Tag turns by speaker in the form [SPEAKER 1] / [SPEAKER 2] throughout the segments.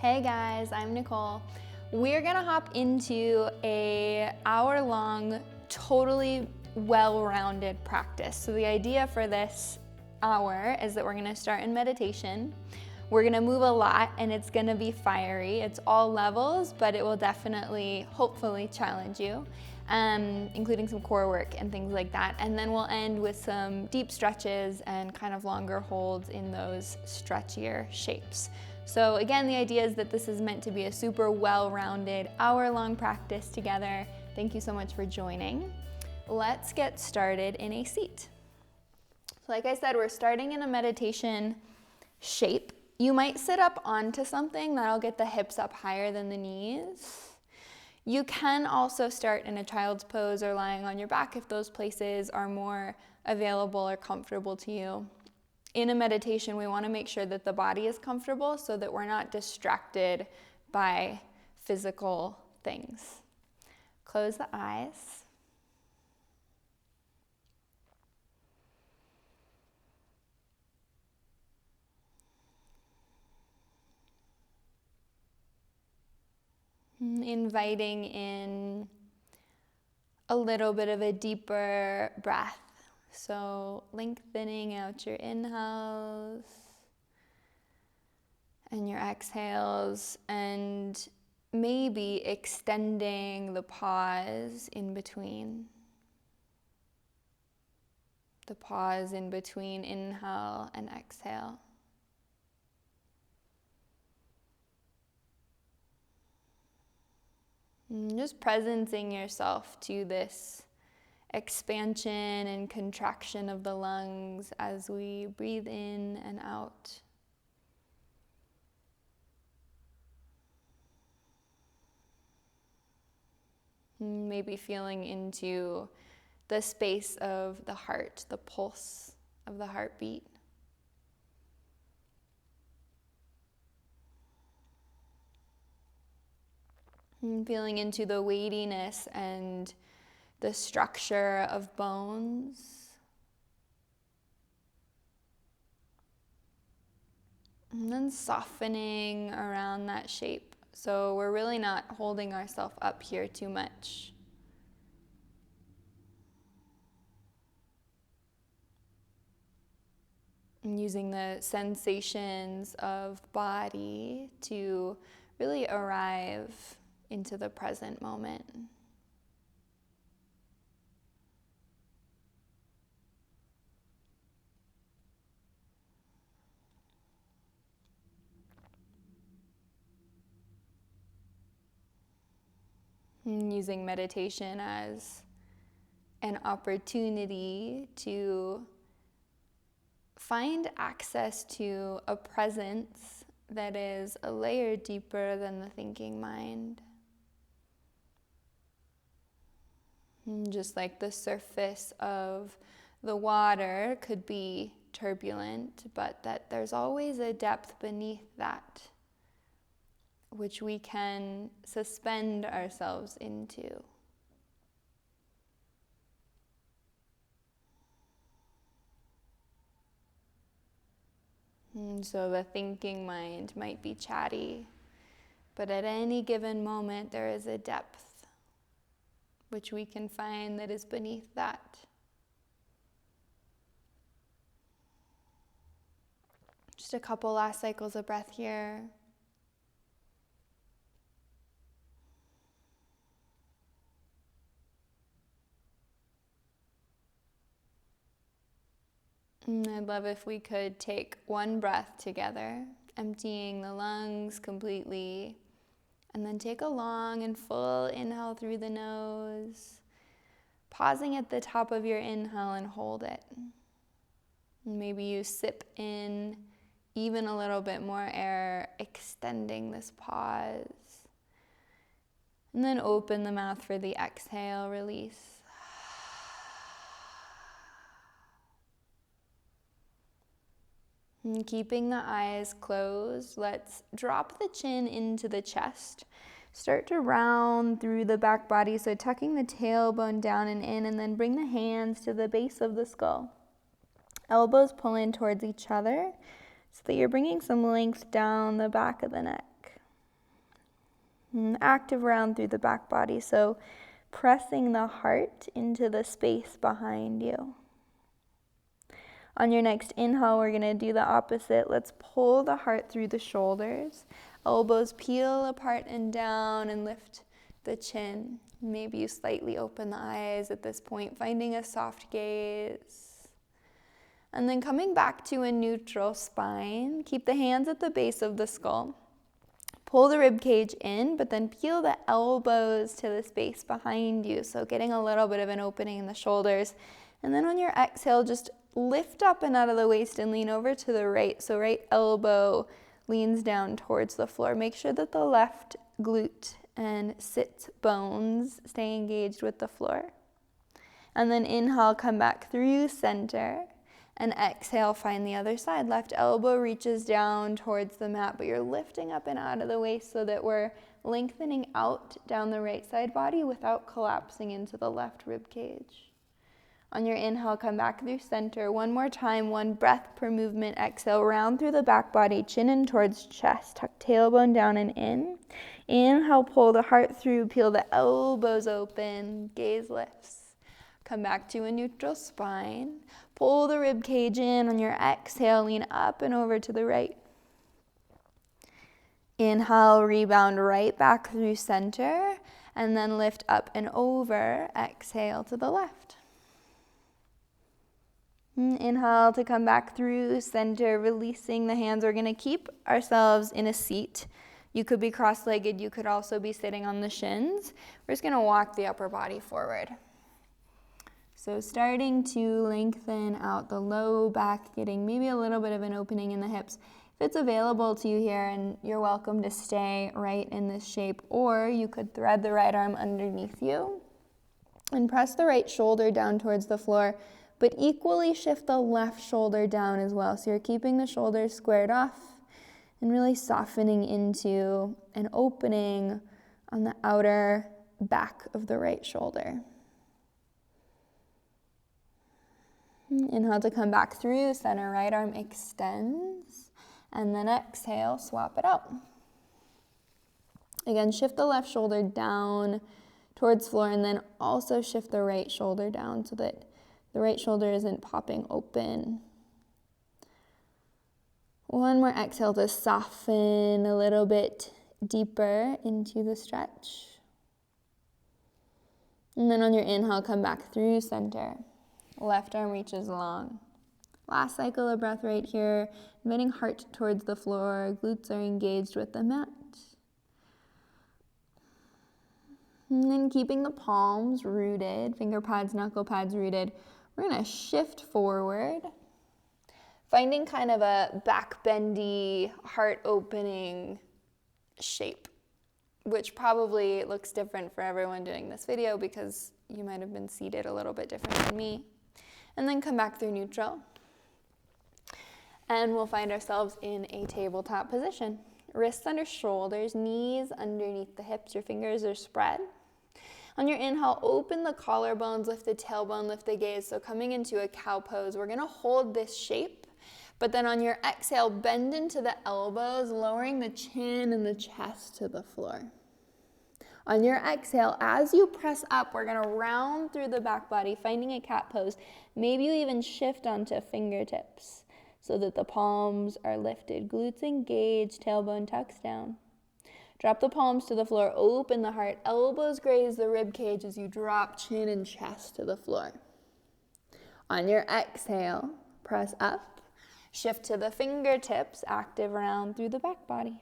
[SPEAKER 1] Hey guys, I'm Nicole. We're gonna hop into an hour-long, totally well-rounded practice. So the idea for this hour is that we're gonna start in meditation. We're gonna move a lot and it's gonna be fiery. It's all levels, but it will definitely, hopefully, challenge you, including some core work and things like that. And then we'll end with some deep stretches and kind of longer holds in those stretchier shapes. So again, the idea is that this is meant to be a super well-rounded hour-long practice together. Thank you so much for joining. Let's get started in a seat. So like I said, we're starting in a meditation shape. You might sit up onto something that'll get the hips up higher than the knees. You can also start in a child's pose or lying on your back if those places are more available or comfortable to you. In a meditation, we want to make sure that the body is comfortable so that we're not distracted by physical things. Close the eyes. Inviting in a little bit of a deeper breath. So lengthening out your inhales and your exhales, and maybe extending the pause in between. The pause in between inhale and exhale. And just presencing yourself to this expansion and contraction of the lungs as we breathe in and out. Maybe feeling into the space of the heart, the pulse of the heartbeat. And feeling into the weightiness and the structure of bones. And then softening around that shape. So we're really not holding ourselves up here too much. And using the sensations of body to really arrive into the present moment. And using meditation as an opportunity to find access to a presence that is a layer deeper than the thinking mind. And just like the surface of the water could be turbulent, but that there's always a depth beneath that, which we can suspend ourselves into. And so the thinking mind might be chatty, but at any given moment there is a depth which we can find that is beneath that. Just a couple last cycles of breath here. And I'd love if we could take one breath together, emptying the lungs completely, and then take a long and full inhale through the nose, pausing at the top of your inhale and hold it. And maybe you sip in even a little bit more air, extending this pause. And then open the mouth for the exhale, release. And keeping the eyes closed, let's drop the chin into the chest. Start to round through the back body, so tucking the tailbone down and in, and then bring the hands to the base of the skull. Elbows pull in towards each other so that you're bringing some length down the back of the neck. Active round through the back body, so pressing the heart into the space behind you. On your next inhale, we're going to do the opposite. Let's pull the heart through the shoulders. Elbows peel apart and down, and lift the chin. Maybe you slightly open the eyes at this point, finding a soft gaze. And then coming back to a neutral spine. Keep the hands at the base of the skull. Pull the rib cage in, but then peel the elbows to the space behind you. So getting a little bit of an opening in the shoulders. And then on your exhale, just lift up and out of the waist and lean over to the right. So right elbow leans down towards the floor. Make sure that the left glute and sit bones stay engaged with the floor. And then inhale, come back through center. And exhale, find the other side. Left elbow reaches down towards the mat, but you're lifting up and out of the waist so that we're lengthening out down the right side body without collapsing into the left rib cage. On your inhale, come back through center. One more time, 1 breath per movement. Exhale, round through the back body, chin in towards chest. Tuck tailbone down and in. Inhale, pull the heart through, peel the elbows open, gaze lifts. Come back to a neutral spine. Pull the rib cage in. On your exhale, lean up and over to the right. Inhale, rebound right back through center, and then lift up and over. Exhale to the left. Inhale to come back through center, releasing the hands. We're going to keep ourselves in a seat. You could be cross-legged. You could also be sitting on the shins. We're just going to walk the upper body forward. So starting to lengthen out the low back, getting maybe a little bit of an opening in the hips. If it's available to you here, and you're welcome to stay right in this shape, or you could thread the right arm underneath you and press the right shoulder down towards the floor, but equally shift the left shoulder down as well. So you're keeping the shoulders squared off and really softening into an opening on the outer back of the right shoulder. Inhale to come back through center, right arm extends, and then exhale, swap it out. Again, shift the left shoulder down towards floor, and then also shift the right shoulder down so that the right shoulder isn't popping open. One more exhale to soften a little bit deeper into the stretch. And then on your inhale, come back through center. Left arm reaches long. Last cycle of breath right here. Inviting heart towards the floor. Glutes are engaged with the mat. And then keeping the palms rooted, finger pads, knuckle pads rooted. We're going to shift forward. Finding kind of a back bendy, heart opening shape, which probably looks different for everyone doing this video because you might have been seated a little bit different than me. And then come back through neutral. And we'll find ourselves in a tabletop position. Wrists under shoulders, knees underneath the hips. Your fingers are spread. On your inhale, open the collarbones, lift the tailbone, lift the gaze. So coming into a cow pose, we're going to hold this shape. But then on your exhale, bend into the elbows, lowering the chin and the chest to the floor. On your exhale, as you press up, we're going to round through the back body, finding a cat pose. Maybe you even shift onto fingertips so that the palms are lifted. Glutes engaged, tailbone tucks down. Drop the palms to the floor, open the heart. Elbows graze the rib cage as you drop chin and chest to the floor. On your exhale, press up. Shift to the fingertips, active round through the back body.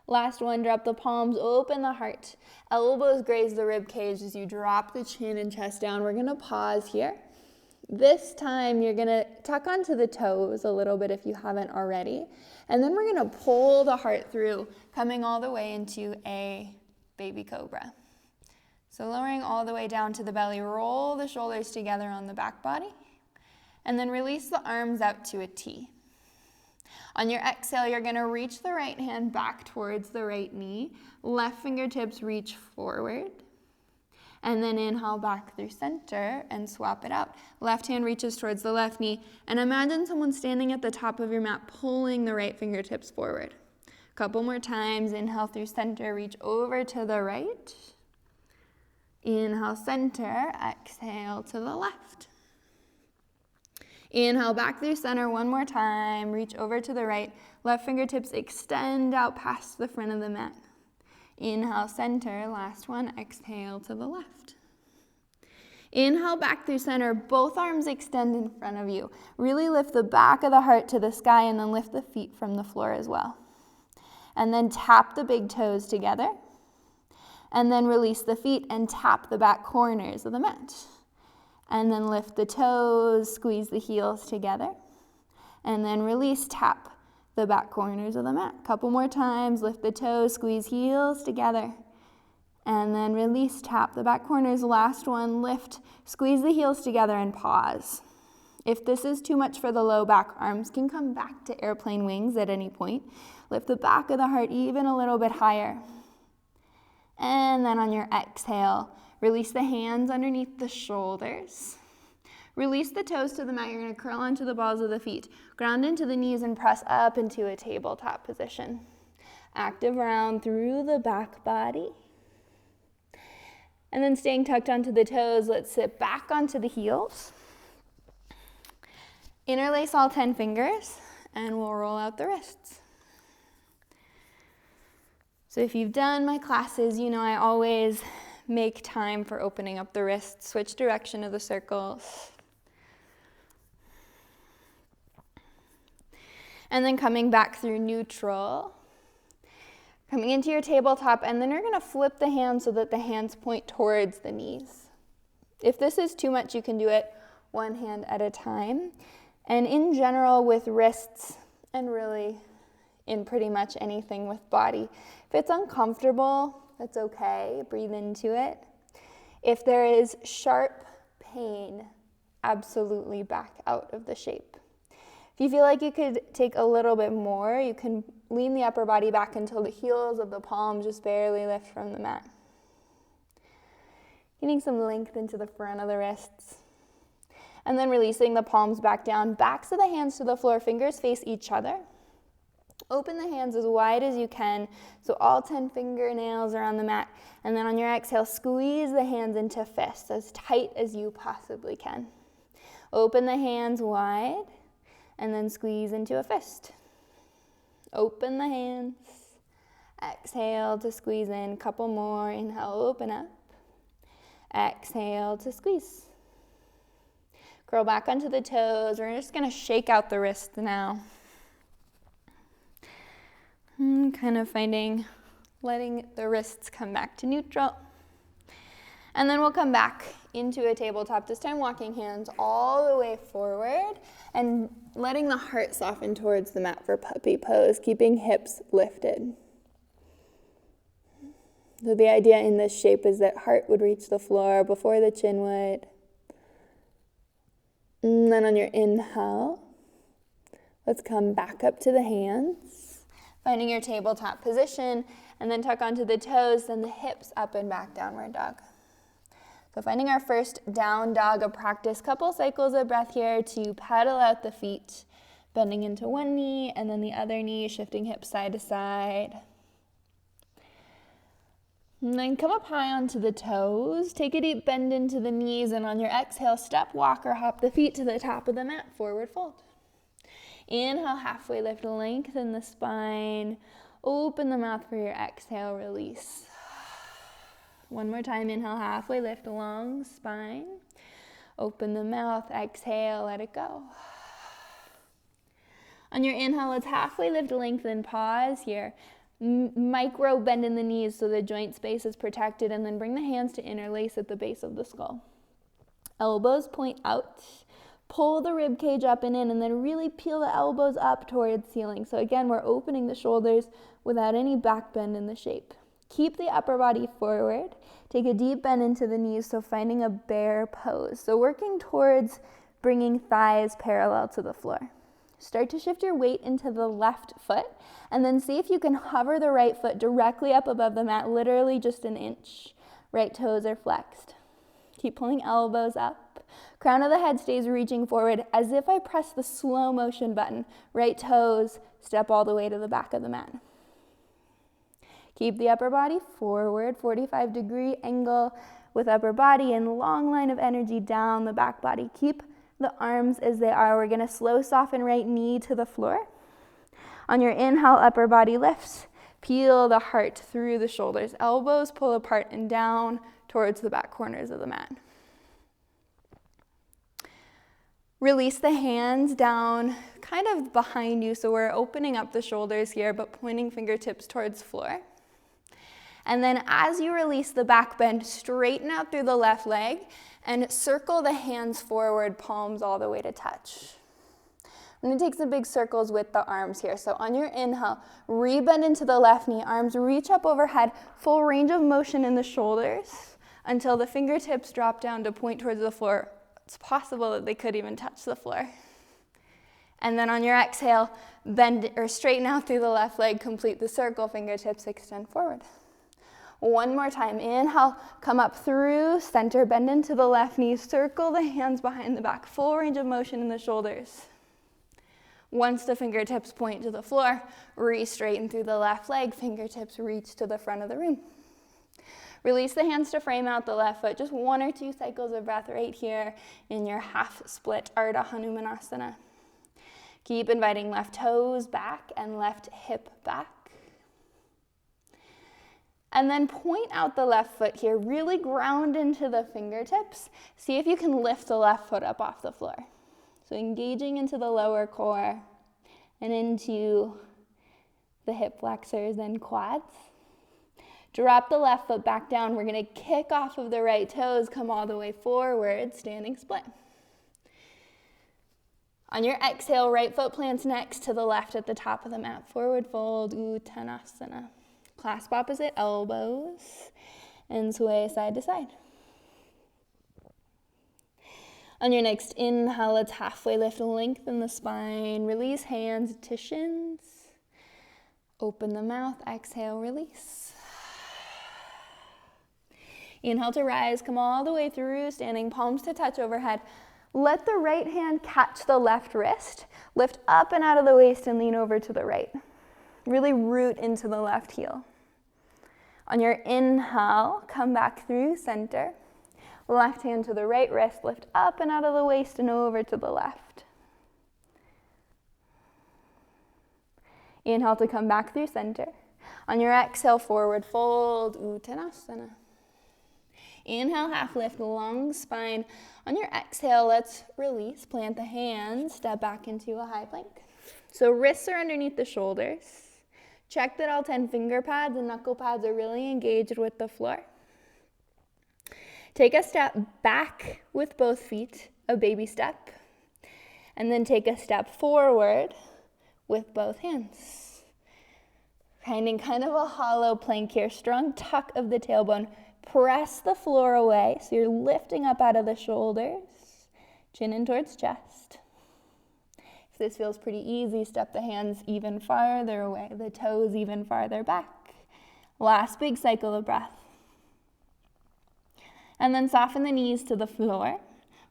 [SPEAKER 1] Last one, drop the palms, open the heart. Elbows graze the rib cage as you drop the chin and chest down. We're going to pause here. This time you're going to tuck onto the toes a little bit if you haven't already. And then we're going to pull the heart through, coming all the way into a baby cobra. So lowering all the way down to the belly, roll the shoulders together on the back body. And then release the arms out to a T. On your exhale, you're going to reach the right hand back towards the right knee. Left fingertips reach forward. And then inhale back through center and swap it out. Left hand reaches towards the left knee. And imagine someone standing at the top of your mat, pulling the right fingertips forward. Couple more times. Inhale through center, reach over to the right. Inhale, center, exhale to the left. Inhale back through center one more time, reach over to the right. Left fingertips extend out past the front of the mat. Inhale, center, last one, exhale to the left. Inhale back through center, both arms extend in front of you. Really lift the back of the heart to the sky and then lift the feet from the floor as well. And then tap the big toes together. And then release the feet and tap the back corners of the mat. And then lift the toes, squeeze the heels together. And then release, tap the back corners of the mat. Couple more times, lift the toes, squeeze heels together. And then release, tap the back corners. Last one, lift, squeeze the heels together and pause. If this is too much for the low back, arms can come back to airplane wings at any point. Lift the back of the heart even a little bit higher. And then on your exhale, release the hands underneath the shoulders. Release the toes to the mat. You're going to curl onto the balls of the feet. Ground into the knees and press up into a tabletop position. Active round through the back body. And then staying tucked onto the toes, let's sit back onto the heels. Interlace all 10 fingers, and we'll roll out the wrists. So if you've done my classes, you know I always make time for opening up the wrists, switch direction of the circles. And then coming back through neutral. Coming into your tabletop, and then you're going to flip the hands so that the hands point towards the knees. If this is too much, you can do it one hand at a time. And in general, with wrists, and really in pretty much anything with body, if it's uncomfortable, that's okay. Breathe into it. If there is sharp pain, absolutely back out of the shape. If you feel like you could take a little bit more, you can lean the upper body back until the heels of the palms just barely lift from the mat. Getting some length into the front of the wrists. And then releasing the palms back down, backs of the hands to the floor, fingers face each other. Open the hands as wide as you can, so all 10 fingernails are on the mat. And then on your exhale, squeeze the hands into fists as tight as you possibly can. Open the hands wide, and then squeeze into a fist. Open the hands. Exhale to squeeze in. Couple more. Inhale, open up. Exhale to squeeze. Curl back onto the toes. We're just going to shake out the wrists now. Kind of letting the wrists come back to neutral. And then we'll come back into a tabletop, this time walking hands all the way forward and letting the heart soften towards the mat for puppy pose, keeping hips lifted. So the idea in this shape is that heart would reach the floor before the chin would. And then on your inhale, let's come back up to the hands, finding your tabletop position, and then tuck onto the toes, then the hips up and back, downward dog. So finding our first down dog of practice, couple cycles of breath here to paddle out the feet, bending into one knee and then the other knee, shifting hips side to side. And then come up high onto the toes, take a deep bend into the knees, and on your exhale, step, walk, or hop the feet to the top of the mat, forward fold. Inhale, halfway lift, lengthen the spine, open the mouth for your exhale, release. One more time, inhale, halfway lift, long spine. Open the mouth, exhale, let it go. On your inhale, let's halfway lift, lengthen, pause here. Micro bend in the knees so the joint space is protected, and then bring the hands to interlace at the base of the skull. Elbows point out. Pull the rib cage up and in, and then really peel the elbows up towards ceiling. So again, we're opening the shoulders without any back bend in the shape. Keep the upper body forward. Take a deep bend into the knees, so finding a bear pose. So working towards bringing thighs parallel to the floor. Start to shift your weight into the left foot, and then see if you can hover the right foot directly up above the mat, literally just an inch. Right toes are flexed. Keep pulling elbows up. Crown of the head stays reaching forward as if I press the slow motion button. Right toes step all the way to the back of the mat. Keep the upper body forward, 45-degree angle with upper body and long line of energy down the back body. Keep the arms as they are. We're gonna slow soften right knee to the floor. On your inhale, upper body lifts. Peel the heart through the shoulders. Elbows pull apart and down towards the back corners of the mat. Release the hands down kind of behind you, so we're opening up the shoulders here, but pointing fingertips towards floor. And then as you release the back bend, straighten out through the left leg and circle the hands forward, palms all the way to touch. I'm gonna take some big circles with the arms here. So on your inhale, rebend into the left knee, arms reach up overhead, full range of motion in the shoulders until the fingertips drop down to point towards the floor. It's possible that they could even touch the floor. And then on your exhale, bend or straighten out through the left leg, complete the circle, fingertips extend forward. One more time, inhale, come up through center, bend into the left knee, circle the hands behind the back, full range of motion in the shoulders. Once the fingertips point to the floor, re-straighten through the left leg, fingertips reach to the front of the room. Release the hands to frame out the left foot, just 1 or 2 cycles of breath right here in your half split Ardha Hanumanasana. Keep inviting left toes back and left hip back. And then point out the left foot here, really ground into the fingertips. See if you can lift the left foot up off the floor. So engaging into the lower core and into the hip flexors and quads. Drop the left foot back down. We're gonna kick off of the right toes, come all the way forward, standing split. On your exhale, right foot plants next to the left at the top of the mat. Forward fold, Uttanasana. Clasp opposite elbows and sway side to side. On your next inhale, let's halfway lift, lengthen the spine, release hands to shins. Open the mouth, exhale, release. Inhale to rise, come all the way through, standing palms to touch overhead. Let the right hand catch the left wrist. Lift up and out of the waist and lean over to the right. Really root into the left heel. On your inhale, come back through center. Left hand to the right wrist, lift up and out of the waist and over to the left. Inhale to come back through center. On your exhale, forward fold, Uttanasana. Inhale, half lift, long spine. On your exhale, let's release, plant the hands, step back into a high plank. So wrists are underneath the shoulders. Check that all 10 finger pads and knuckle pads are really engaged with the floor. Take a step back with both feet, a baby step, and then take a step forward with both hands. Finding kind of a hollow plank here, strong tuck of the tailbone. Press the floor away, so you're lifting up out of the shoulders, chin in towards chest. If this feels pretty easy, step the hands even farther away, the toes even farther back. Last big cycle of breath. And then soften the knees to the floor.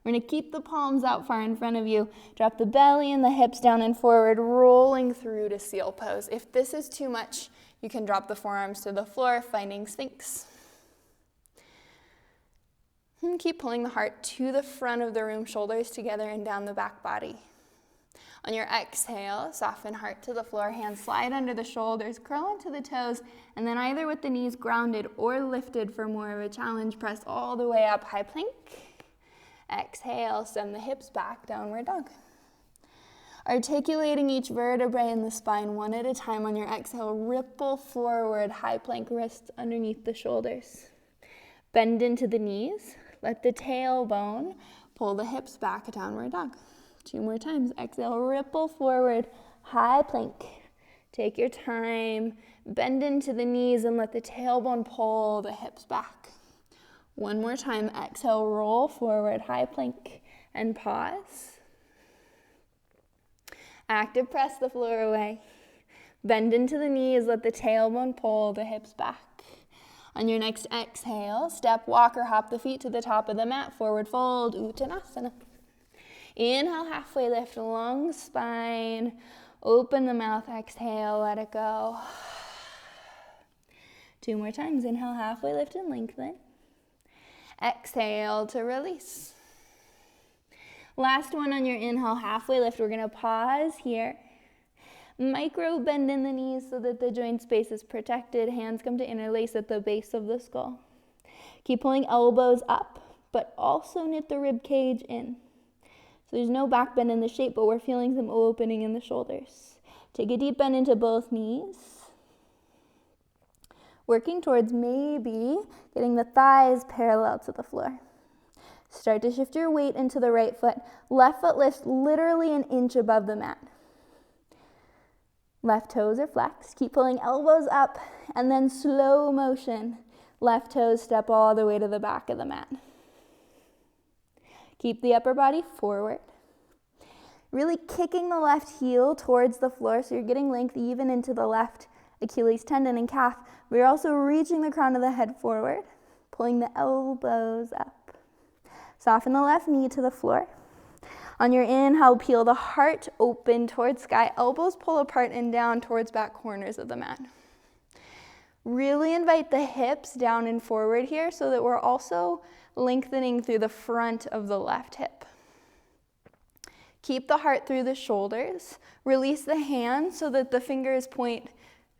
[SPEAKER 1] We're gonna keep the palms out far in front of you. Drop the belly and the hips down and forward, rolling through to seal pose. If this is too much, you can drop the forearms to the floor, finding Sphinx. And keep pulling the heart to the front of the room, shoulders together and down the back body. On your exhale, soften heart to the floor, hands slide under the shoulders, curl into the toes, and then either with the knees grounded or lifted for more of a challenge, press all the way up, high plank. Exhale, send the hips back, downward dog. Articulating each vertebrae in the spine one at a time. On your exhale, ripple forward, high plank, wrists underneath the shoulders. Bend into the knees, let the tailbone pull the hips back, downward dog. 2 more times. Exhale, ripple forward, high plank. Take your time, bend into the knees and let the tailbone pull the hips back. 1 more time. Exhale, roll forward, high plank, and pause. Active press the floor away. Bend into the knees, let the tailbone pull the hips back. On your next exhale, step, walk, or hop the feet to the top of the mat, forward fold, Uttanasana. Inhale, halfway lift, long spine. Open the mouth, exhale, let it go. 2 more times. Inhale, halfway lift and lengthen. Exhale to release. Last one on your inhale, halfway lift. We're gonna pause here. Micro bend in the knees so that the joint space is protected. Hands come to interlace at the base of the skull. Keep pulling elbows up, but also knit the rib cage in. So there's no back bend in the shape, but we're feeling some opening in the shoulders. Take a deep bend into both knees. Working towards maybe getting the thighs parallel to the floor. Start to shift your weight into the right foot. Left foot lifts literally an inch above the mat. Left toes are flexed. Keep pulling elbows up, and then slow motion. Left toes step all the way to the back of the mat. Keep the upper body forward. Really kicking the left heel towards the floor so you're getting length even into the left Achilles tendon and calf. We're also reaching the crown of the head forward, pulling the elbows up. Soften the left knee to the floor. On your inhale, peel the heart open towards sky. Elbows pull apart and down towards back corners of the mat. Really invite the hips down and forward here so that we're also lengthening through the front of the left hip. Keep the heart through the shoulders. Release the hands so that the fingers point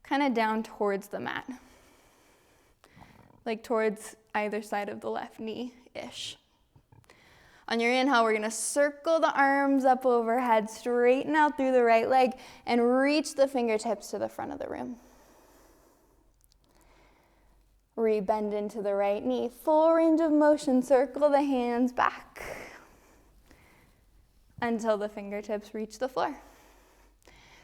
[SPEAKER 1] kind of down towards the mat, like towards either side of the left knee-ish. On your inhale, we're gonna circle the arms up overhead, straighten out through the right leg, and reach the fingertips to the front of the room. Re-bend into the right knee. Full range of motion, circle the hands back until the fingertips reach the floor.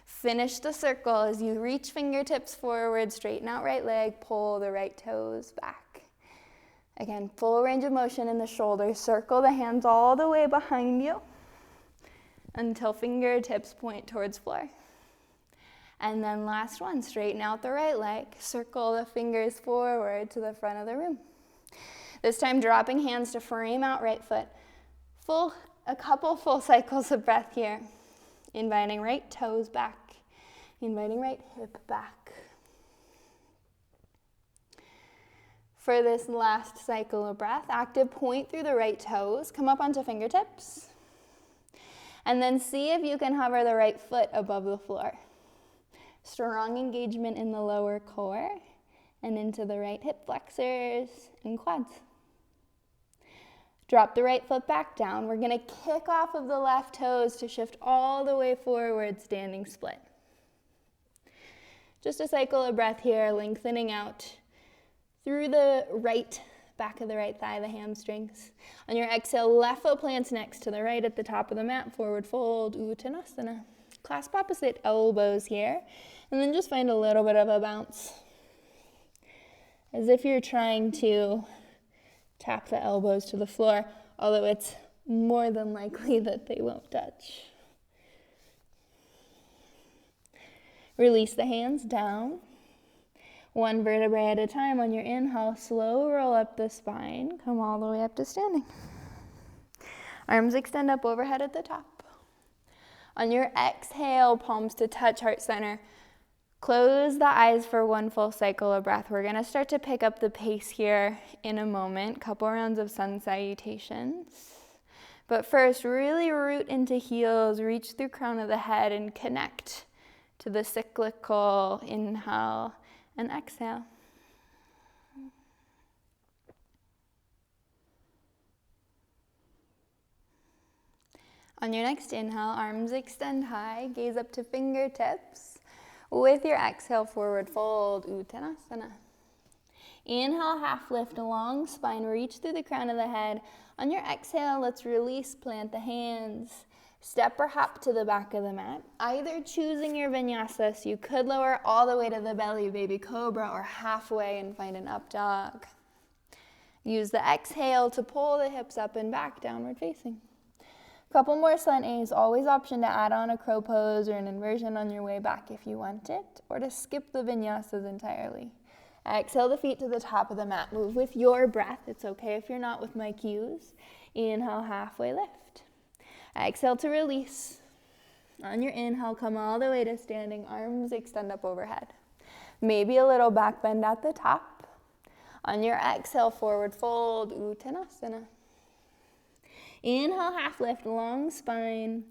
[SPEAKER 1] Finish the circle as you reach fingertips forward, straighten out right leg, pull the right toes back. Again, full range of motion in the shoulders. Circle the hands all the way behind you until fingertips point towards floor. And then last one, straighten out the right leg. Circle the fingers forward to the front of the room. This time dropping hands to frame out right foot. A couple full cycles of breath here. Inviting right toes back. Inviting right hip back. For this last cycle of breath, active point through the right toes. Come up onto fingertips. And then see if you can hover the right foot above the floor. Strong engagement in the lower core and into the right hip flexors and quads. Drop the right foot back down. We're gonna kick off of the left toes to shift all the way forward, standing split. Just a cycle of breath here, lengthening out through the right back of the right thigh, the hamstrings. On your exhale, left foot plants next to the right at the top of the mat, forward fold, Uttanasana. Clasp opposite elbows here, and then just find a little bit of a bounce. As if you're trying to tap the elbows to the floor, although it's more than likely that they won't touch. Release the hands down. One vertebrae at a time. On your inhale, slow roll up the spine. Come all the way up to standing. Arms extend up overhead at the top. On your exhale, palms to touch, heart center. Close the eyes for one full cycle of breath. We're gonna start to pick up the pace here in a moment. Couple rounds of sun salutations. But first, really root into heels, reach through crown of the head and connect to the cyclical inhale and exhale. On your next inhale, arms extend high, gaze up to fingertips. With your exhale, forward fold, Uttanasana. Inhale, half lift, long spine, reach through the crown of the head. On your exhale, let's release, plant the hands. Step or hop to the back of the mat. Either choosing your vinyasa, so you could lower all the way to the belly, baby cobra, or halfway and find an up dog. Use the exhale to pull the hips up and back, downward facing. Couple more sun A's, always option to add on a crow pose or an inversion on your way back if you want it, or to skip the vinyasas entirely. Exhale the feet to the top of the mat. Move with your breath. It's okay if you're not with my cues. Inhale, halfway lift. Exhale to release. On your inhale, come all the way to standing, arms extend up overhead. Maybe a little back bend at the top. On your exhale, forward fold, Uttanasana. Inhale, half lift, long spine.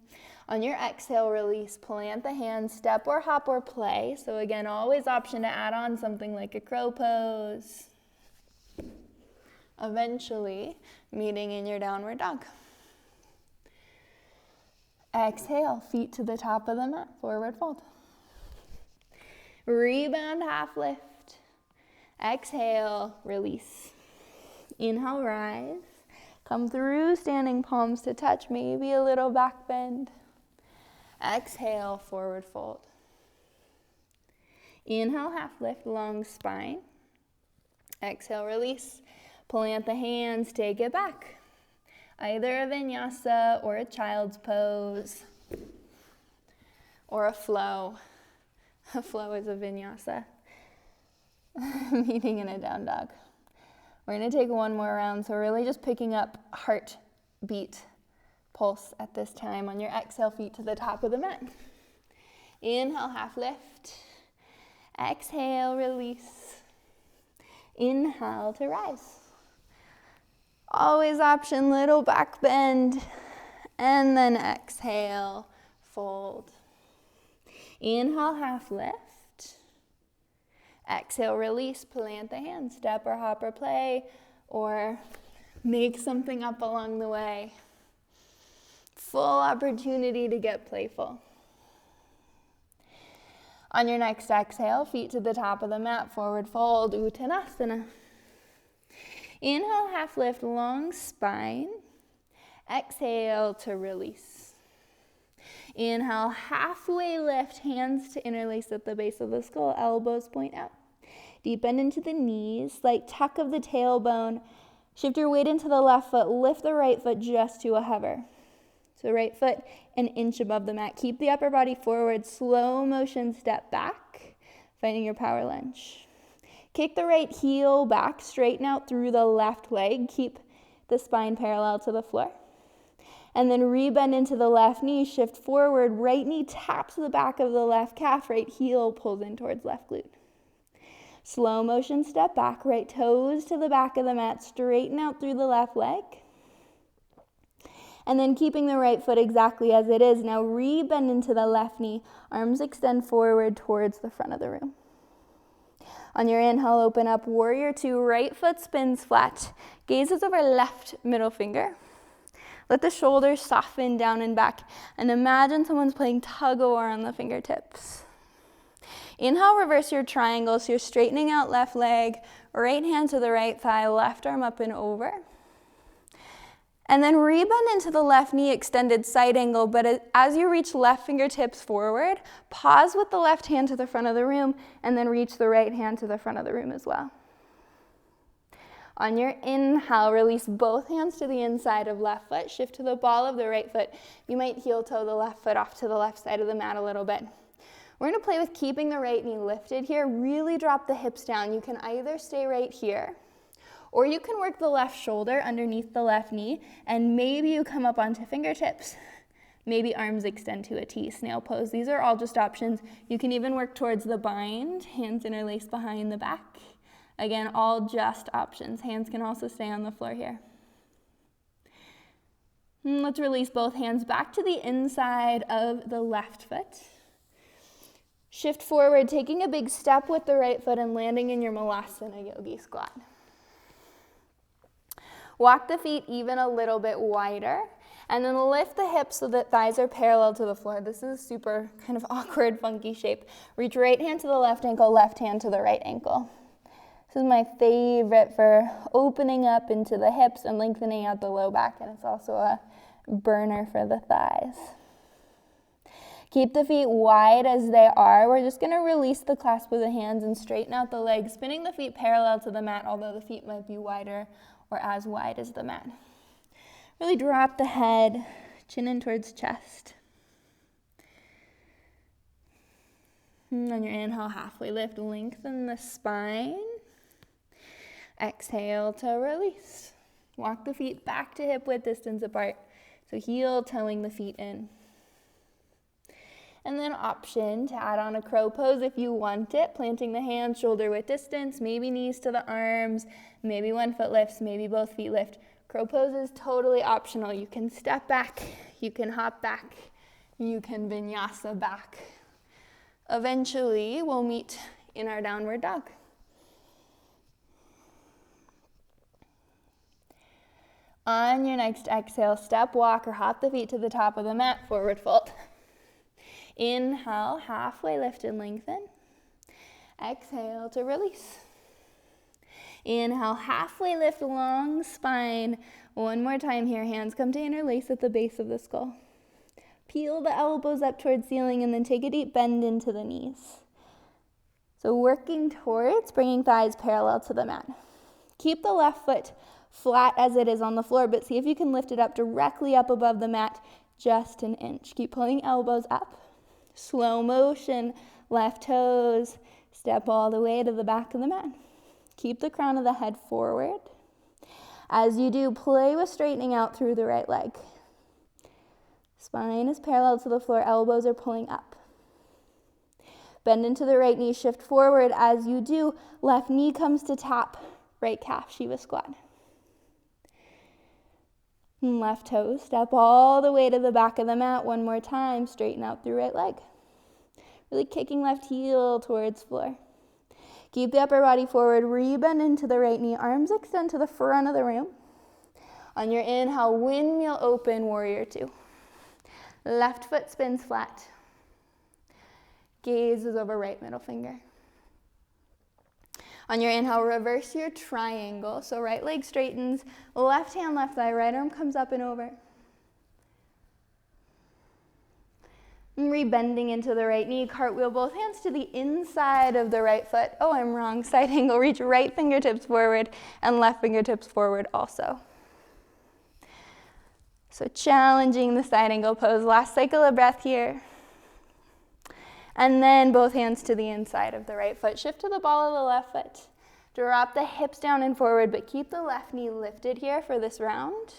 [SPEAKER 1] On your exhale, release, plant the hands, step or hop or play. So again, always option to add on something like a crow pose. Eventually, meeting in your downward dog. Exhale, feet to the top of the mat, forward fold. Rebound, half lift. Exhale, release. Inhale, rise. Come through, standing palms to touch, maybe a little back bend. Exhale, forward fold. Inhale, half lift, long spine. Exhale, release. Plant the hands, take it back. Either a vinyasa or a child's pose or a flow. A flow is a vinyasa. Meeting in a down dog. We're going to take one more round, so really just picking up heartbeat pulse at this time. On your exhale, feet to the top of the mat. Inhale, half lift. Exhale, release. Inhale to rise. Always option little back bend. And then exhale, fold. Inhale, half lift. Exhale, release, plant the hands, step or hop or play, or make something up along the way. Full opportunity to get playful. On your next exhale, feet to the top of the mat, forward fold, Uttanasana. Inhale, half lift, long spine. Exhale to release. Inhale, halfway lift, hands to interlace at the base of the skull, elbows point out. Deep bend into the knees, slight tuck of the tailbone. Shift your weight into the left foot, lift the right foot just to a hover. So right foot an inch above the mat. Keep the upper body forward, slow motion step back, finding your power lunge. Kick the right heel back, straighten out through the left leg. Keep the spine parallel to the floor. And then rebend into the left knee, shift forward, right knee taps the back of the left calf, right heel pulls in towards left glute. Slow motion step back, right toes to the back of the mat, straighten out through the left leg. And then keeping the right foot exactly as it is, now rebend into the left knee, arms extend forward towards the front of the room. On your inhale, open up, warrior two, right foot spins flat, gazes over left middle finger. Let the shoulders soften down and back, and imagine someone's playing tug-of-war on the fingertips. Inhale, reverse your triangle, so you're straightening out left leg, right hand to the right thigh, left arm up and over. And then rebend into the left knee, extended side angle, but as you reach left fingertips forward, pause with the left hand to the front of the room, and then reach the right hand to the front of the room as well. On your inhale, release both hands to the inside of left foot, shift to the ball of the right foot. You might heel toe the left foot off to the left side of the mat a little bit. We're gonna play with keeping the right knee lifted here. Really drop the hips down. You can either stay right here, or you can work the left shoulder underneath the left knee, and maybe you come up onto fingertips. Maybe arms extend to a T, snail pose. These are all just options. You can even work towards the bind, hands interlace behind the back. Again, all just options. Hands can also stay on the floor here. Let's release both hands back to the inside of the left foot. Shift forward, taking a big step with the right foot and landing in your Malasana Yogi squat. Walk the feet even a little bit wider, and then lift the hips so that thighs are parallel to the floor. This is a super kind of awkward, funky shape. Reach right hand to the left ankle, left hand to the right ankle. This is my favorite for opening up into the hips and lengthening out the low back, and it's also a burner for the thighs. Keep the feet wide as they are. We're just going to release the clasp of the hands and straighten out the legs, spinning the feet parallel to the mat, although the feet might be wider or as wide as the mat. Really drop the head, chin in towards chest. On your inhale, halfway lift, lengthen the spine. Exhale to release. Walk the feet back to hip width distance apart. So heel toeing the feet in. And then option to add on a crow pose if you want it, planting the hands shoulder width distance, maybe knees to the arms, maybe one foot lifts, maybe both feet lift. Crow pose is totally optional. You can step back, you can hop back, you can vinyasa back. Eventually, we'll meet in our downward dog. On your next exhale, step, walk, or hop the feet to the top of the mat, forward fold. Inhale, halfway lift and lengthen. Exhale to release. Inhale, halfway lift, long spine. One more time here, hands come to interlace at the base of the skull. Peel the elbows up towards ceiling and then take a deep bend into the knees. So working towards bringing thighs parallel to the mat. Keep the left foot flat as it is on the floor, but see if you can lift it up directly up above the mat, just an inch. Keep pulling elbows up. Slow motion, left toes, step all the way to the back of the mat. Keep the crown of the head forward. As you do, play with straightening out through the right leg. Spine is parallel to the floor, elbows are pulling up. Bend into the right knee, shift forward. As you do, left knee comes to tap, right calf, Shiva squat. Left toes, step all the way to the back of the mat. One more time, straighten out through right leg. Really kicking left heel towards floor. Keep the upper body forward, rebend into the right knee, arms extend to the front of the room. On your inhale, windmill open, warrior two. Left foot spins flat. Gaze is over right middle finger. On your inhale, reverse your triangle. So right leg straightens, left hand, left thigh, right arm comes up and over. Rebending into the right knee, cartwheel both hands to the inside of the right foot. Oh, I'm wrong, side angle, reach right fingertips forward and left fingertips forward also. So challenging the side angle pose, last cycle of breath here. And then both hands to the inside of the right foot. Shift to the ball of the left foot. Drop the hips down and forward, but keep the left knee lifted here for this round.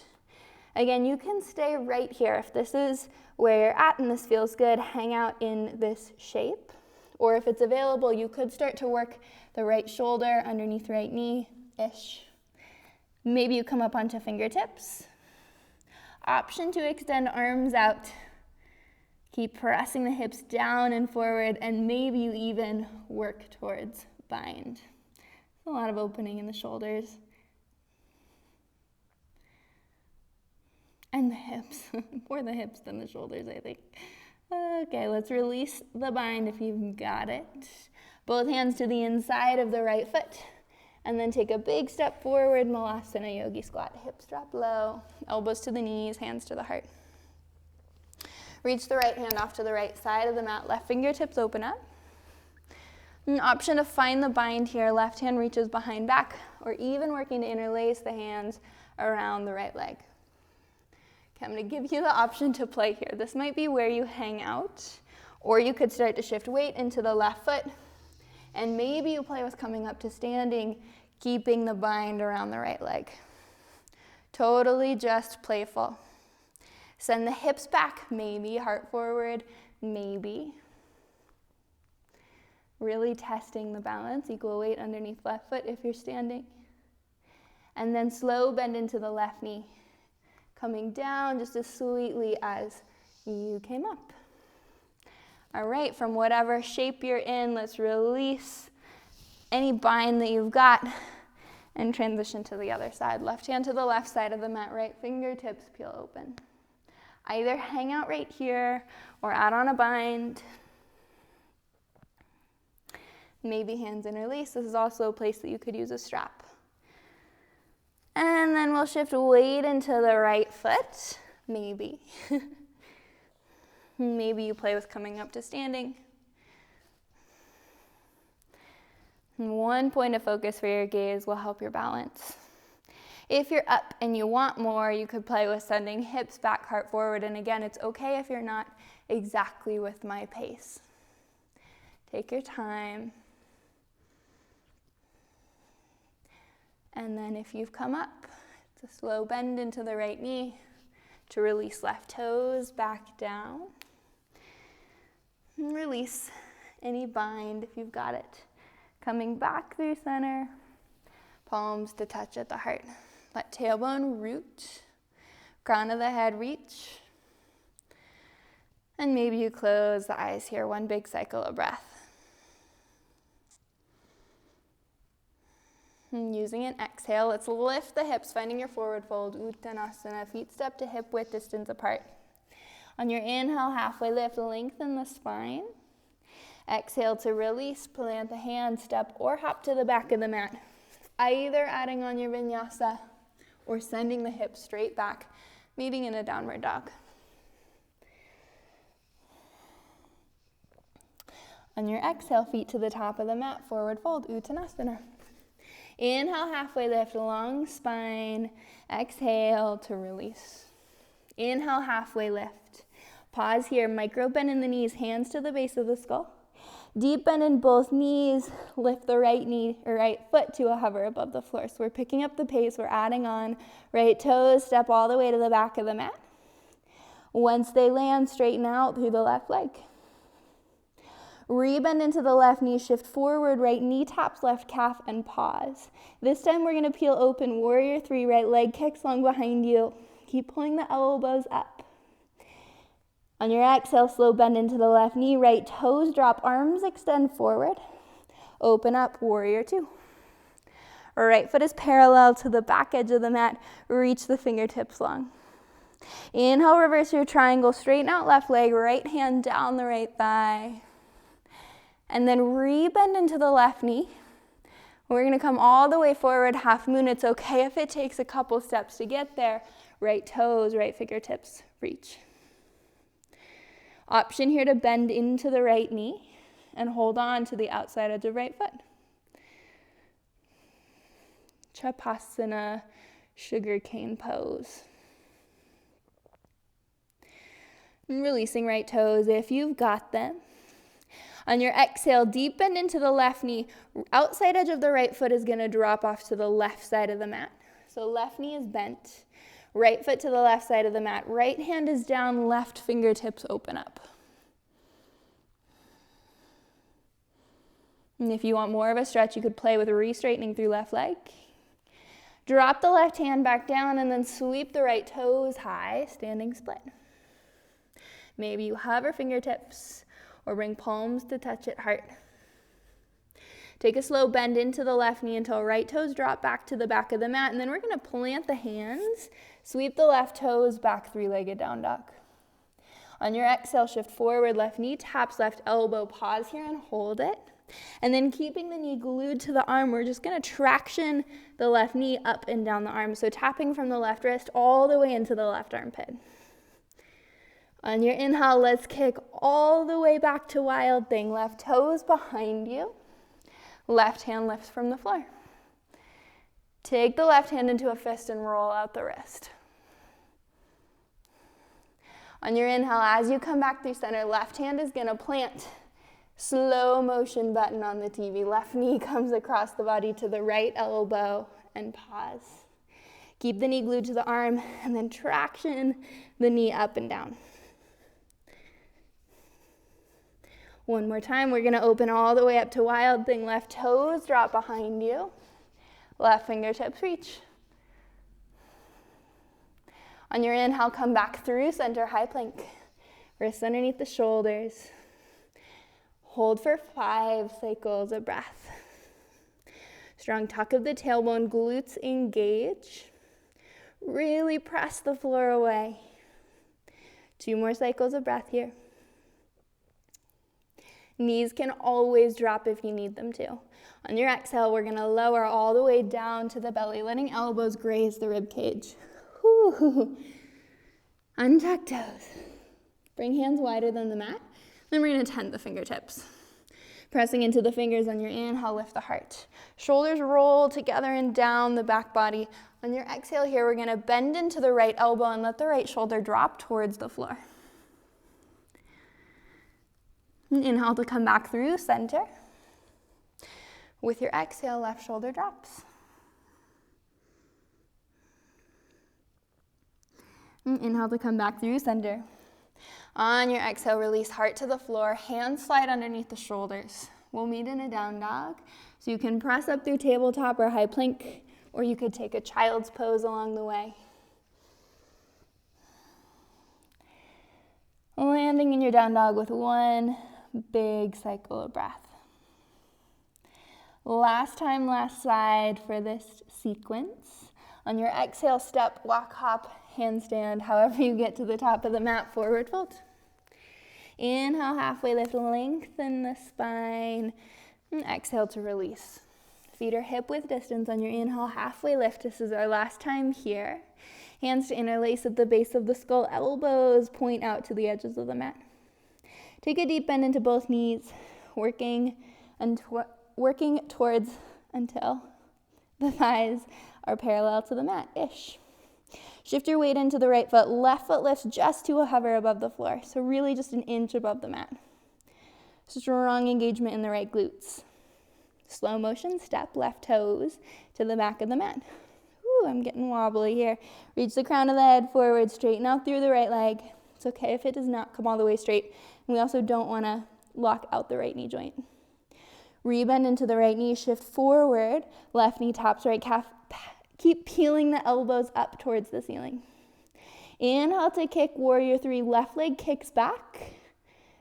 [SPEAKER 1] Again, you can stay right here. If this is where you're at and this feels good, hang out in this shape. Or if it's available, you could start to work the right shoulder underneath right knee-ish. Maybe you come up onto fingertips. Option to extend arms out. Keep pressing the hips down and forward, and maybe you even work towards bind. A lot of opening in the shoulders. And the hips. More the hips than the shoulders, I think. Okay, let's release the bind if you've got it. Both hands to the inside of the right foot. And then take a big step forward, Malasana Yogi Squat. Hips drop low, elbows to the knees, hands to the heart. Reach the right hand off to the right side of the mat. Left fingertips open up. An option to find the bind here. Left hand reaches behind back, or even working to interlace the hands around the right leg. Okay, I'm going to give you the option to play here. This might be where you hang out, or you could start to shift weight into the left foot, and maybe you play with coming up to standing, keeping the bind around the right leg. Totally just playful. Send the hips back, maybe, heart forward, maybe. Really testing the balance, equal weight underneath left foot if you're standing. And then slow bend into the left knee, coming down just as sweetly as you came up. All right, from whatever shape you're in, let's release any bind that you've got and transition to the other side. Left hand to the left side of the mat, right fingertips peel open. Either hang out right here or add on a bind. Maybe hands interlace. This is also a place that you could use a strap. And then we'll shift weight into the right foot, maybe. Maybe you play with coming up to standing. And one point of focus for your gaze will help your balance. If you're up and you want more, you could play with sending hips back, heart forward. And again, it's okay if you're not exactly with my pace. Take your time. And then if you've come up, it's a slow bend into the right knee to release left toes back down. And release any bind if you've got it. Coming back through center, palms to touch at the heart. Let tailbone root, crown of the head reach. And maybe you close the eyes here, one big cycle of breath. And using an exhale, let's lift the hips, finding your forward fold, Uttanasana, feet step to hip width distance apart. On your inhale, halfway lift, lengthen the spine. Exhale to release, plant the hand, step or hop to the back of the mat. Either adding on your vinyasa or sending the hips straight back, meeting in a downward dog. On your exhale, feet to the top of the mat, forward fold, Uttanasana. Inhale, halfway lift, long spine. Exhale to release. Inhale, halfway lift. Pause here, micro bend in the knees, hands to the base of the skull. Deep bend in both knees, lift the right knee or right foot to a hover above the floor. So we're picking up the pace, we're adding on. Right toes, step all the way to the back of the mat. Once they land, straighten out through the left leg. Rebend into the left knee, shift forward, right knee taps left calf, and pause. This time we're gonna peel open, warrior three, right leg kicks long behind you. Keep pulling the elbows up. On your exhale, slow bend into the left knee, right toes drop, arms extend forward. Open up, warrior two. Right foot is parallel to the back edge of the mat, reach the fingertips long. Inhale, reverse your triangle, straighten out left leg, right hand down the right thigh. And then rebend into the left knee. We're gonna come all the way forward, half moon. It's okay if it takes a couple steps to get there. Right toes, right fingertips, reach. Option here to bend into the right knee and hold on to the outside edge of right foot. Chapasana, sugarcane pose. And releasing right toes if you've got them. On your exhale, deep bend into the left knee. Outside edge of the right foot is gonna drop off to the left side of the mat. So left knee is bent. Right foot to the left side of the mat. Right hand is down, left fingertips open up. And if you want more of a stretch, you could play with re-straightening through left leg. Drop the left hand back down and then sweep the right toes high, standing split. Maybe you hover fingertips or bring palms to touch at heart. Take a slow bend into the left knee until right toes drop back to the back of the mat, and then we're gonna plant the hands, sweep the left toes back, three-legged down dog. On your exhale, shift forward, left knee taps left elbow, pause here and hold it. And then keeping the knee glued to the arm, we're just gonna traction the left knee up and down the arm. So tapping from the left wrist all the way into the left armpit. On your inhale, let's kick all the way back to wild thing. Left toes behind you. Left hand lifts from the floor. Take the left hand into a fist and roll out the wrist. On your inhale, as you come back through center, left hand is gonna plant. Slow motion button on the TV. Left knee comes across the body to the right elbow and pause. Keep the knee glued to the arm and then traction the knee up and down. One more time, we're gonna open all the way up to wild thing. Left toes drop behind you. Left fingertips reach. On your inhale, come back through center, high plank. Wrists underneath the shoulders. Hold for 5 cycles of breath. Strong tuck of the tailbone, glutes engage. Really press the floor away. 2 more cycles of breath here. Knees can always drop if you need them to. On your exhale, we're gonna lower all the way down to the belly, letting elbows graze the rib cage. Whew. Untuck toes. Bring hands wider than the mat. Then we're gonna tent the fingertips. Pressing into the fingers on your inhale, lift the heart. Shoulders roll together and down the back body. On your exhale here, we're gonna bend into the right elbow and let the right shoulder drop towards the floor. Inhale to come back through center. With your exhale, left shoulder drops. Inhale to come back through center. On your exhale, release heart to the floor, hands slide underneath the shoulders. We'll meet in a down dog. So you can press up through tabletop or high plank, or you could take a child's pose along the way. Landing in your down dog with one big cycle of breath. Last time, last side for this sequence. On your exhale, step, walk, hop, handstand, however you get to the top of the mat, forward fold. Inhale, halfway lift, lengthen the spine, and exhale to release. Feet are hip width distance on your inhale, halfway lift. This is our last time here. Hands to interlace at the base of the skull, elbows point out to the edges of the mat. Take a deep bend into both knees, working towards until the thighs are parallel to the mat-ish. Shift your weight into the right foot. Left foot lifts just to a hover above the floor. So really just an inch above the mat. Strong engagement in the right glutes. Slow motion step, left toes to the back of the mat. Ooh, I'm getting wobbly here. Reach the crown of the head forward, straighten out through the right leg. It's okay if it does not come all the way straight. And we also don't want to lock out the right knee joint. Rebend into the right knee, shift forward, left knee taps right calf. Keep peeling the elbows up towards the ceiling. Inhale to kick, warrior three, left leg kicks back.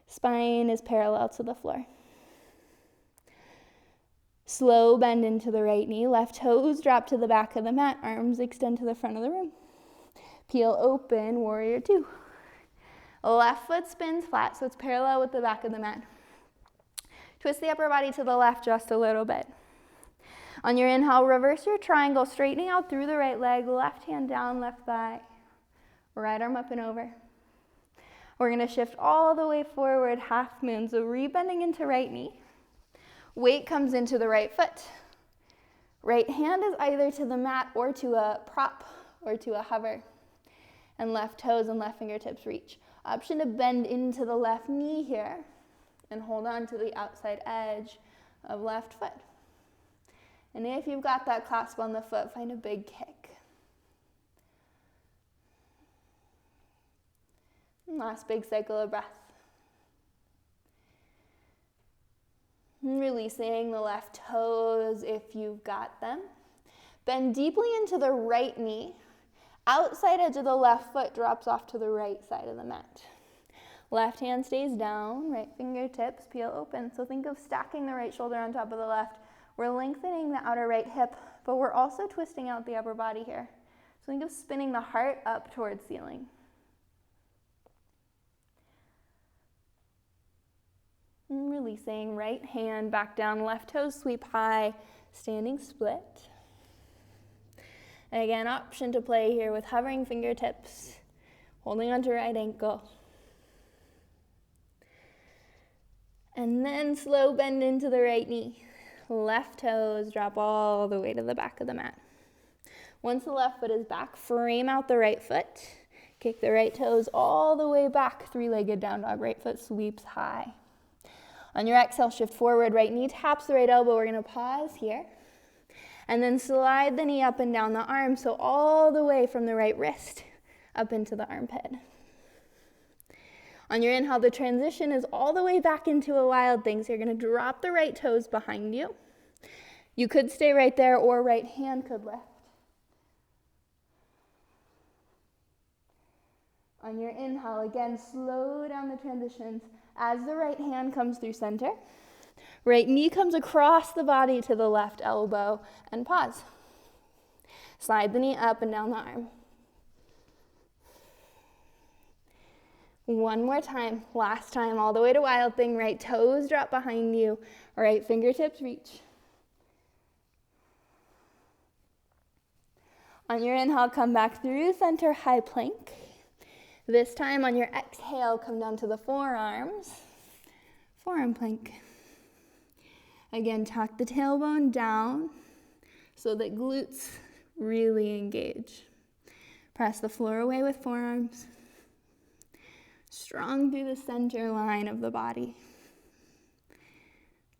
[SPEAKER 1] Spine is parallel to the floor. Slow bend into the right knee, left toes drop to the back of the mat, arms extend to the front of the room. Peel open, warrior two. Left foot spins flat, so it's parallel with the back of the mat. Twist the upper body to the left just a little bit. On your inhale, reverse your triangle, straightening out through the right leg, left hand down, left thigh, right arm up and over. We're gonna shift all the way forward, half moon, so rebending into right knee. Weight comes into the right foot. Right hand is either to the mat or to a prop or to a hover. And left toes and left fingertips reach. Option to bend into the left knee here and hold on to the outside edge of left foot. And if you've got that clasp on the foot, find a big kick. And last big cycle of breath. And releasing the left toes if you've got them. Bend deeply into the right knee. Outside edge of the left foot drops off to the right side of the mat. Left hand stays down, right fingertips peel open. So think of stacking the right shoulder on top of the left. We're lengthening the outer right hip, but we're also twisting out the upper body here. So think of spinning the heart up towards ceiling. And releasing, right hand back down, left toes sweep high, standing split. And again, option to play here with hovering fingertips, holding onto right ankle. And then slow bend into the right knee. Left toes drop all the way to the back of the mat. Once the left foot is back, frame out the right foot. Kick the right toes all the way back, three-legged down dog. Right foot sweeps high. On your exhale, shift forward. Right knee taps the right elbow. We're going to pause here. And then slide the knee up and down the arm, so all the way from the right wrist up into the armpit. On your inhale, the transition is all the way back into a wild thing. So you're going to drop the right toes behind you. You could stay right there, or right hand could lift. On your inhale, again, slow down the transitions as the right hand comes through center. Right knee comes across the body to the left elbow, and pause. Slide the knee up and down the arm. One more time, last time, all the way to wild thing. Right toes drop behind you, right fingertips reach. On your inhale, come back through center, high plank. This time on your exhale, come down to the forearms, forearm plank. Again, tuck the tailbone down so that glutes really engage. Press the floor away with forearms. Strong through the center line of the body.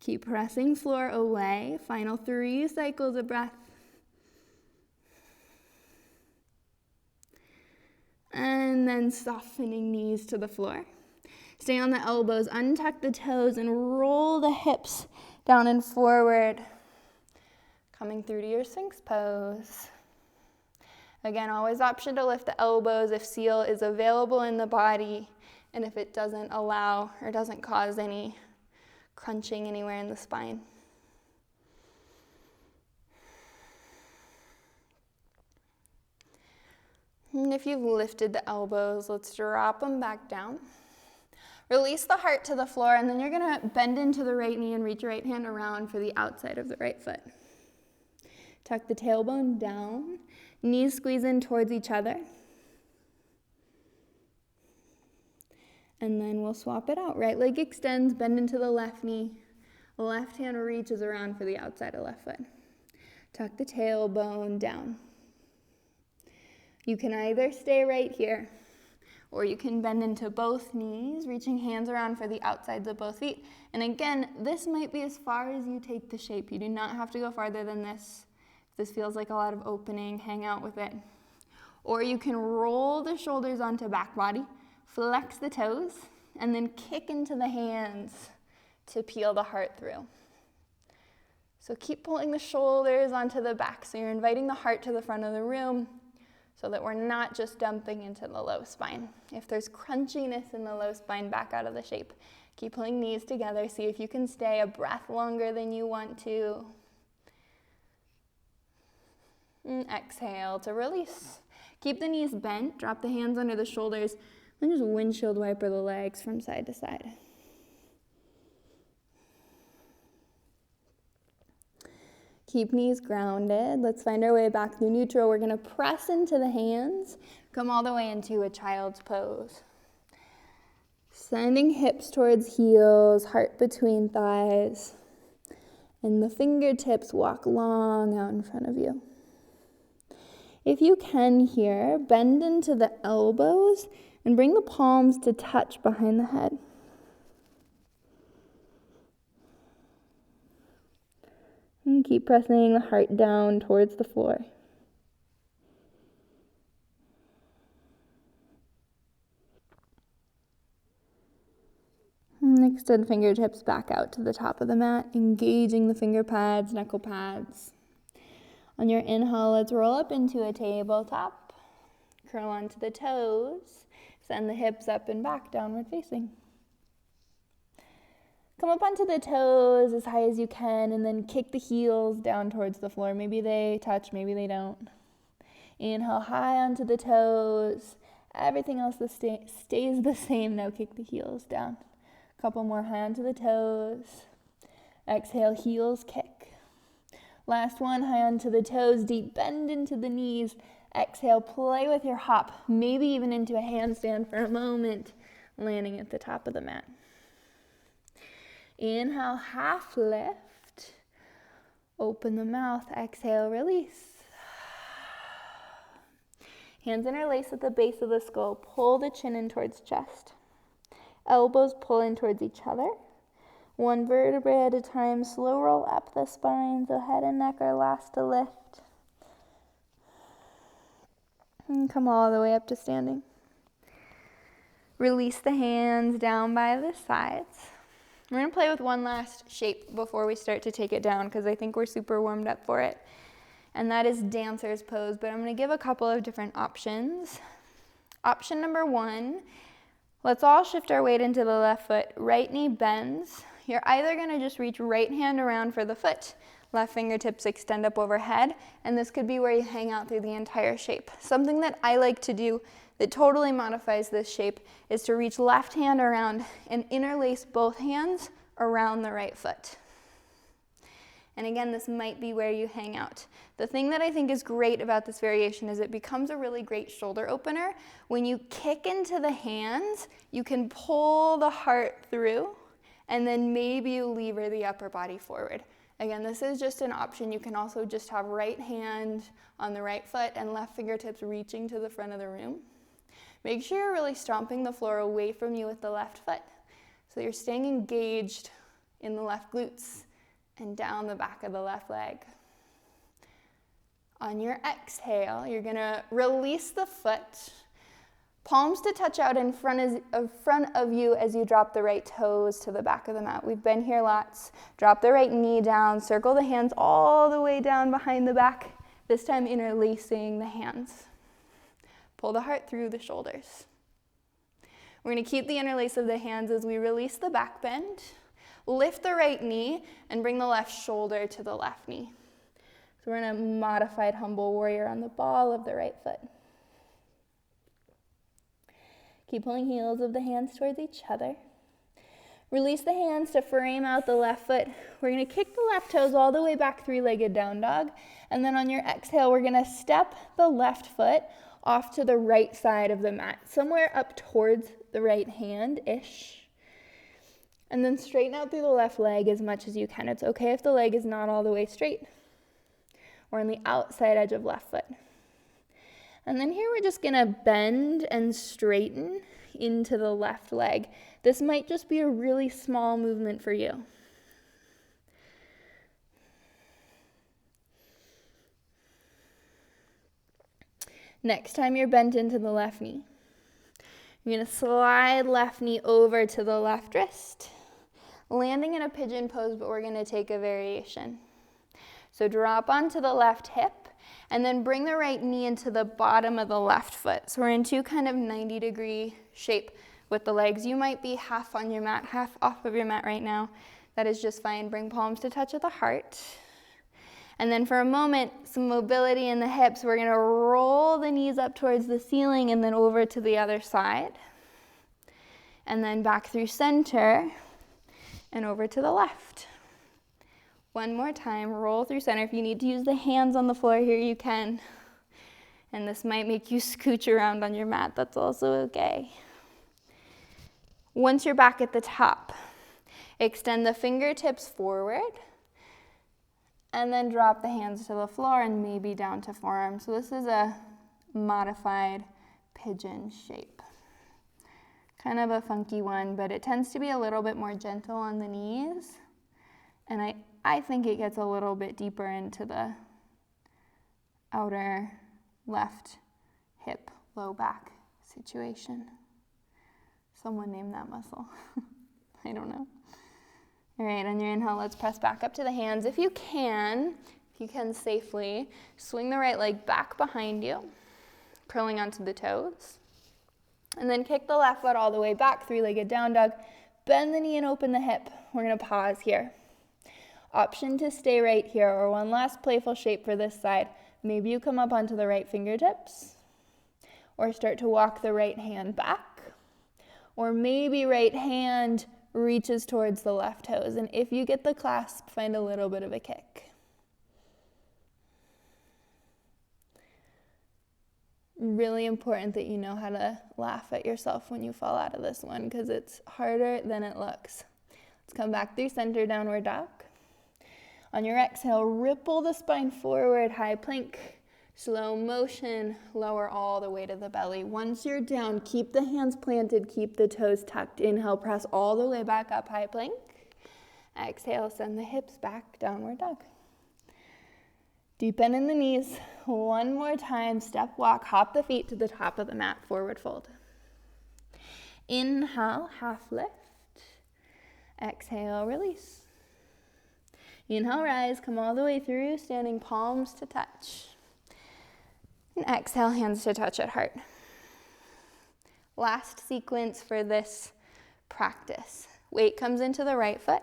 [SPEAKER 1] Keep pressing floor away. Final 3 cycles of breath. And then softening knees to the floor. Stay on the elbows, untuck the toes, and roll the hips down and forward. Coming through to your Sphinx pose. Again, always option to lift the elbows if seal is available in the body, and if it doesn't allow or doesn't cause any crunching anywhere in the spine. And if you've lifted the elbows, let's drop them back down. Release the heart to the floor, and then you're gonna bend into the right knee and reach your right hand around for the outside of the right foot. Tuck the tailbone down, knees squeeze in towards each other. And then we'll swap it out. Right leg extends, bend into the left knee. Left hand reaches around for the outside of left foot. Tuck the tailbone down. You can either stay right here, or you can bend into both knees, reaching hands around for the outsides of both feet. And again, this might be as far as you take the shape. You do not have to go farther than this. If this feels like a lot of opening, hang out with it. Or you can roll the shoulders onto back body, flex the toes, and then kick into the hands to peel the heart through. So keep pulling the shoulders onto the back. So you're inviting the heart to the front of the room so that we're not just dumping into the low spine. If there's crunchiness in the low spine, back out of the shape. Keep pulling knees together. See if you can stay a breath longer than you want to. And exhale to release. Keep the knees bent. Drop the hands under the shoulders. And just windshield wiper the legs from side to side. Keep knees grounded. Let's find our way back through neutral. We're gonna press into the hands. Come all the way into a child's pose. Sending hips towards heels, heart between thighs. And the fingertips walk long out in front of you. If you can here, bend into the elbows and bring the palms to touch behind the head. And keep pressing the heart down towards the floor. And extend fingertips back out to the top of the mat, engaging the finger pads, knuckle pads. On your inhale, let's roll up into a tabletop. Curl onto the toes. Send the hips up and back, downward facing. Come up onto the toes as high as you can, and then kick the heels down towards the floor. Maybe they touch, maybe they don't. Inhale high onto the toes. Everything else stays the same. Now kick the heels down. Couple more high onto the toes. Exhale, heels kick. Last one, high onto the toes, deep bend into the knees. Exhale, play with your hop, maybe even into a handstand for a moment, landing at the top of the mat. Inhale, half lift. Open the mouth. Exhale, release. Hands interlace at the base of the skull. Pull the chin in towards chest. Elbows pull in towards each other. One vertebrae at a time. Slow roll up the spine so head and neck are last to lift. And come all the way up to standing. Release the hands down by the sides. We're going to play with one last shape before we start to take it down because I think we're super warmed up for it. And that is dancer's pose, but I'm going to give a couple of different options. Option number one, let's all shift our weight into the left foot. Right knee bends. You're either going to just reach right hand around for the foot, left fingertips extend up overhead, and this could be where you hang out through the entire shape. Something that I like to do that totally modifies this shape is to reach left hand around and interlace both hands around the right foot. And again, this might be where you hang out. The thing that I think is great about this variation is it becomes a really great shoulder opener. When you kick into the hands, you can pull the heart through, and then maybe you lever the upper body forward. Again, this is just an option. You can also just have right hand on the right foot and left fingertips reaching to the front of the room. Make sure you're really stomping the floor away from you with the left foot. So you're staying engaged in the left glutes and down the back of the left leg. On your exhale, you're gonna release the foot, Palms to touch out in front of you as you drop the right toes to the back of the mat. We've been here lots. Drop the right knee down, circle the hands all the way down behind the back, this time interlacing the hands. Pull the heart through the shoulders. We're going to keep the interlace of the hands as we release the back bend. Lift the right knee and bring the left shoulder to the left knee. So we're in a modified humble warrior on the ball of the right foot. Keep pulling heels of the hands towards each other. Release the hands to frame out the left foot. We're going to kick the left toes all the way back, three-legged down dog. And then on your exhale, we're going to step the left foot off to the right side of the mat, somewhere up towards the right hand-ish. And then straighten out through the left leg as much as you can. It's okay if the leg is not all the way straight. We're on the outside edge of left foot. And then here we're just going to bend and straighten into the left leg. This might just be a really small movement for you. Next time you're bent into the left knee, you're going to slide left knee over to the left wrist, landing in a pigeon pose, but we're going to take a variation. So drop onto the left hip, and then bring the right knee into the bottom of the left foot. So we're in two kind of 90-degree shape with the legs. You might be half on your mat, half off of your mat right now. That is just fine. Bring palms to touch at the heart. And then for a moment, some mobility in the hips. We're going to roll the knees up towards the ceiling and then over to the other side. And then back through center and over to the left. One more time, roll through center. If you need to use the hands on the floor here, you can. And this might make you scooch around on your mat. That's also okay. Once you're back at the top, extend the fingertips forward. And then drop the hands to the floor and maybe down to forearms. So this is a modified pigeon shape. Kind of a funky one, but it tends to be a little bit more gentle on the knees. And I think it gets a little bit deeper into the outer left hip, low back situation. Someone named that muscle. I don't know. All right, on your inhale, let's press back up to the hands. If you can safely, swing the right leg back behind you, curling onto the toes. And then kick the left foot all the way back, three-legged down dog. Bend the knee and open the hip. We're going to pause here. Option to stay right here, or one last playful shape for this side. Maybe you come up onto the right fingertips, or start to walk the right hand back, or maybe right hand reaches towards the left toes. And if you get the clasp, find a little bit of a kick. Really important that you know how to laugh at yourself when you fall out of this one, because it's harder than it looks. Let's come back through center, downward dog. On your exhale, ripple the spine forward, high plank, slow motion, lower all the way to the belly. Once you're down, keep the hands planted, keep the toes tucked. Inhale, press all the way back up, high plank. Exhale, send the hips back, downward dog. Deep bend in the knees. One more time, step walk, hop the feet to the top of the mat, forward fold. Inhale, half lift. Exhale, release. Inhale, rise, come all the way through, standing palms to touch. And exhale, hands to touch at heart. Last sequence for this practice. Weight comes into the right foot.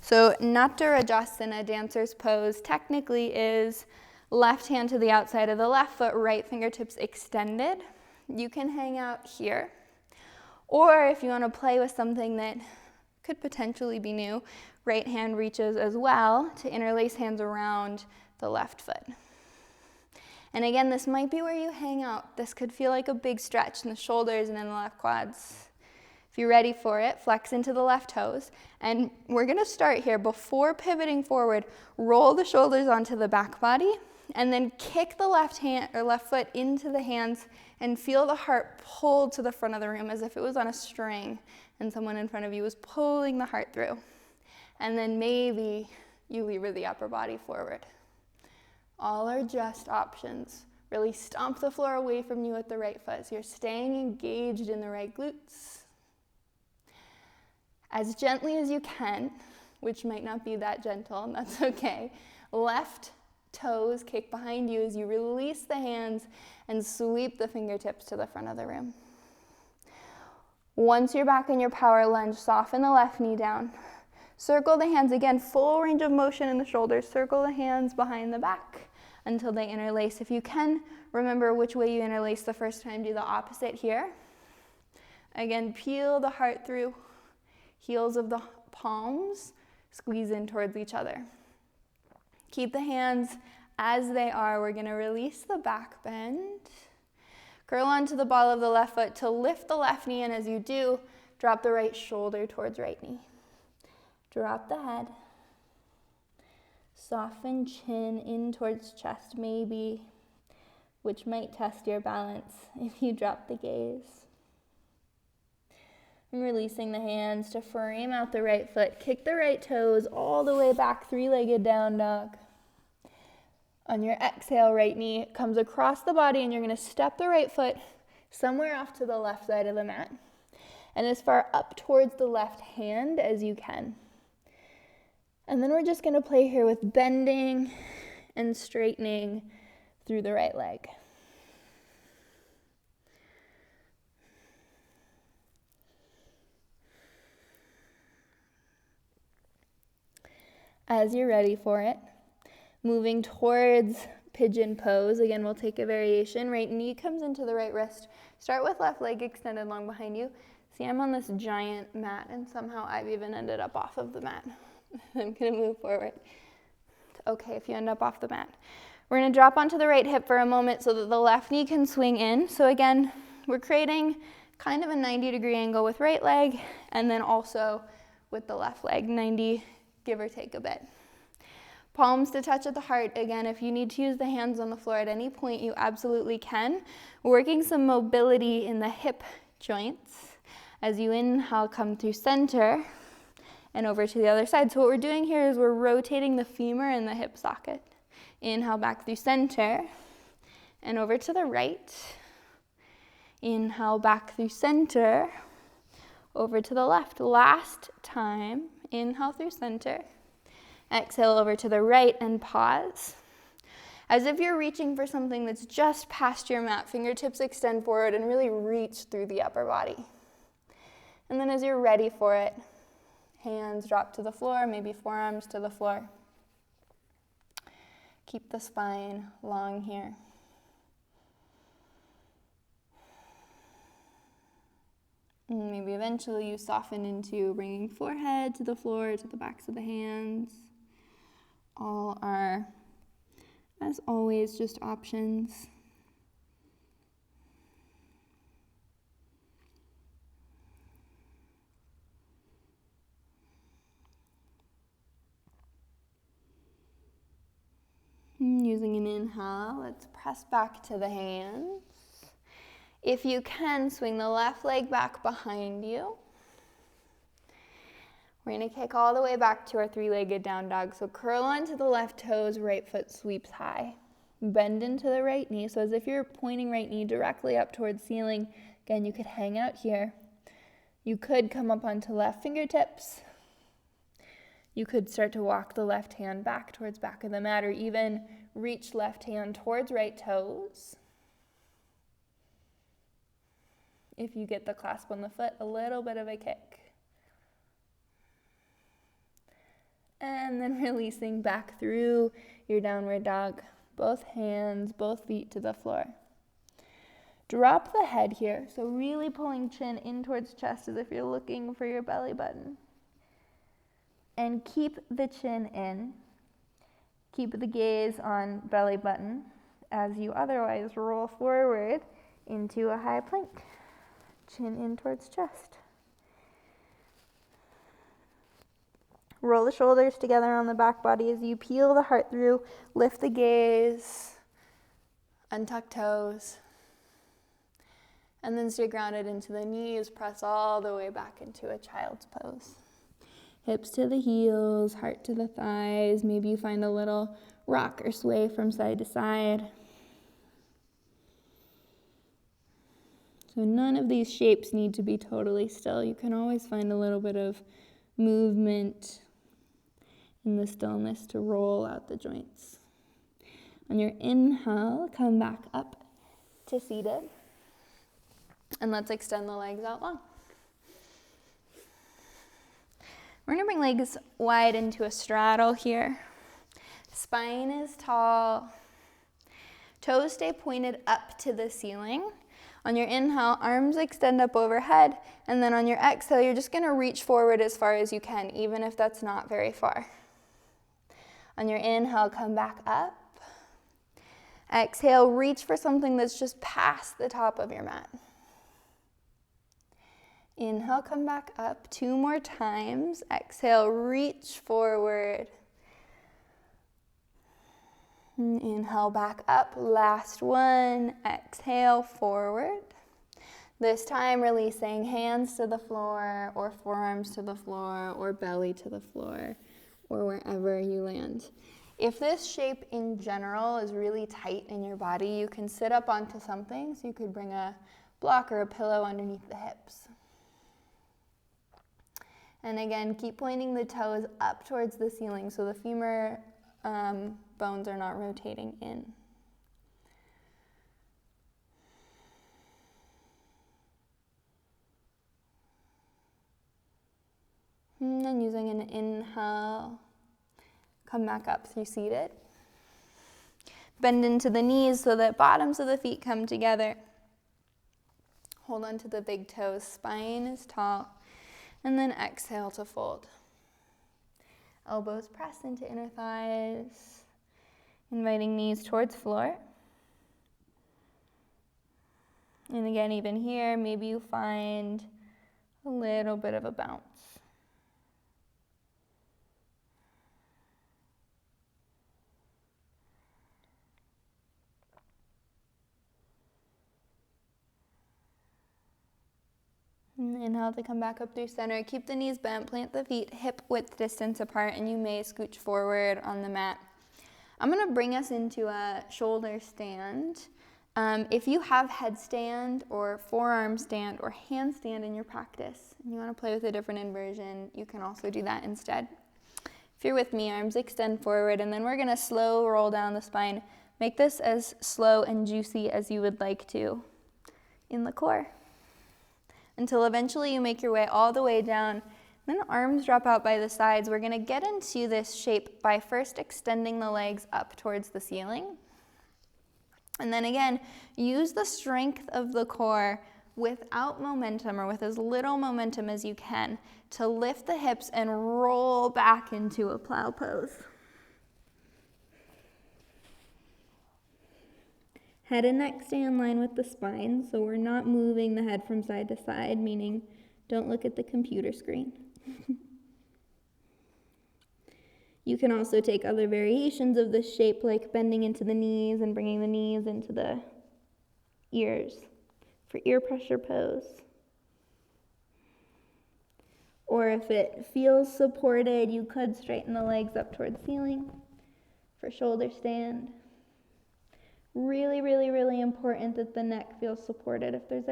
[SPEAKER 1] So Natarajasana, dancer's pose, technically is left hand to the outside of the left foot, right fingertips extended. You can hang out here. Or if you want to play with something that could potentially be new, right hand reaches as well to interlace hands around the left foot. And again, this might be where you hang out. This could feel like a big stretch in the shoulders and in the left quads. If you're ready for it, flex into the left toes. And we're going to start here. Before pivoting forward, roll the shoulders onto the back body, and then kick the left hand or left foot into the hands and feel the heart pulled to the front of the room as if it was on a string and someone in front of you was pulling the heart through. And then maybe you lever the upper body forward. All are just options. Really stomp the floor away from you with the right foot. So you're staying engaged in the right glutes. As gently as you can, which might not be that gentle, and that's okay. Left toes kick behind you as you release the hands and sweep the fingertips to the front of the room. Once you're back in your power lunge, soften the left knee down. Circle the hands again, full range of motion in the shoulders. Circle the hands behind the back until they interlace. If you can, remember which way you interlace the first time, do the opposite here. Again, peel the heart through. Heels of the palms squeeze in towards each other. Keep the hands as they are. We're going to release the back bend. Curl onto the ball of the left foot to lift the left knee, and as you do, drop the right shoulder towards right knee. Drop the head. Soften chin in towards chest maybe, which might test your balance if you drop the gaze. And releasing the hands to frame out the right foot. Kick the right toes all the way back, three-legged down dog. On your exhale, right knee comes across the body, and you're going to step the right foot somewhere off to the left side of the mat. And as far up towards the left hand as you can. And then we're just going to play here with bending and straightening through the right leg. As you're ready for it, moving towards pigeon pose. Again, we'll take a variation. Right knee comes into the right wrist. Start with left leg extended long behind you. See, I'm on this giant mat, and somehow I've even ended up off of the mat. I'm going to move forward. It's okay if you end up off the mat. We're going to drop onto the right hip for a moment so that the left knee can swing in. So again, we're creating kind of a 90-degree angle with right leg, and then also with the left leg, 90, give or take a bit. Palms to touch at the heart. Again, if you need to use the hands on the floor at any point, you absolutely can. Working some mobility in the hip joints. As you inhale, come through center and over to the other side. So what we're doing here is we're rotating the femur in the hip socket. Inhale back through center and over to the right. Inhale back through center, over to the left. Last time, inhale through center. Exhale over to the right and pause. As if you're reaching for something that's just past your mat, fingertips extend forward and really reach through the upper body. And then as you're ready for it, hands drop to the floor, maybe forearms to the floor. Keep the spine long here. And maybe eventually you soften into bringing forehead to the floor, to the backs of the hands. All are, as always, just options. Using an inhale, let's press back to the hands. If you can, swing the left leg back behind you. We're going to kick all the way back to our three-legged down dog. So curl onto the left toes, right foot sweeps high. Bend into the right knee. So as if you're pointing right knee directly up towards ceiling. Again, you could hang out here. You could come up onto left fingertips. You could start to walk the left hand back towards back of the mat, or even reach left hand towards right toes. If you get the clasp on the foot, a little bit of a kick. And then releasing back through your downward dog. Both hands, both feet to the floor. Drop the head here. So really pulling chin in towards chest as if you're looking for your belly button. And keep the chin in. Keep the gaze on belly button as you otherwise roll forward into a high plank. Chin in towards chest. Roll the shoulders together on the back body as you peel the heart through. Lift the gaze. Untuck toes. And then stay grounded into the knees. Press all the way back into a child's pose. Hips to the heels, heart to the thighs. Maybe you find a little rock or sway from side to side. So none of these shapes need to be totally still. You can always find a little bit of movement in the stillness to roll out the joints. On your inhale, come back up to seated. And let's extend the legs out long. We're gonna bring legs wide into a straddle here. Spine is tall. Toes stay pointed up to the ceiling. On your inhale, arms extend up overhead. And then on your exhale, you're just gonna reach forward as far as you can, even if that's not very far. On your inhale, come back up. Exhale, reach for something that's just past the top of your mat. Inhale, come back up 2 more times. Exhale, reach forward. Inhale, back up. Last one. Exhale, forward. This time, releasing hands to the floor, or forearms to the floor, or belly to the floor, or wherever you land. If this shape in general is really tight in your body, you can sit up onto something. So you could bring a block or a pillow underneath the hips. And again, keep pointing the toes up towards the ceiling so the femur bones are not rotating in. And then using an inhale, come back up through seated. Bend into the knees so that bottoms of the feet come together. Hold on to the big toes, spine is tall. And then exhale to fold. Elbows press into inner thighs, inviting knees towards floor. And again, even here, maybe you find a little bit of a bounce. Inhale to come back up through center. Keep the knees bent, plant the feet hip width distance apart, and you may scooch forward on the mat. I'm going to bring us into a shoulder stand. If you have headstand or forearm stand or handstand in your practice, and you want to play with a different inversion, you can also do that instead. If you're with me, arms extend forward, and then we're going to slow roll down the spine. Make this as slow and juicy as you would like to in the core, until eventually you make your way all the way down. Then arms drop out by the sides. We're going to get into this shape by first extending the legs up towards the ceiling. And then again, use the strength of the core without momentum, or with as little momentum as you can, to lift the hips and roll back into a plow pose. Head and neck stay in line with the spine, so we're not moving the head from side to side, meaning don't look at the computer screen. You can also take other variations of this shape, like bending into the knees and bringing the knees into the ears for ear pressure pose. Or if it feels supported, you could straighten the legs up towards the ceiling for shoulder stand. Really, really, really important that the neck feels supported. If there's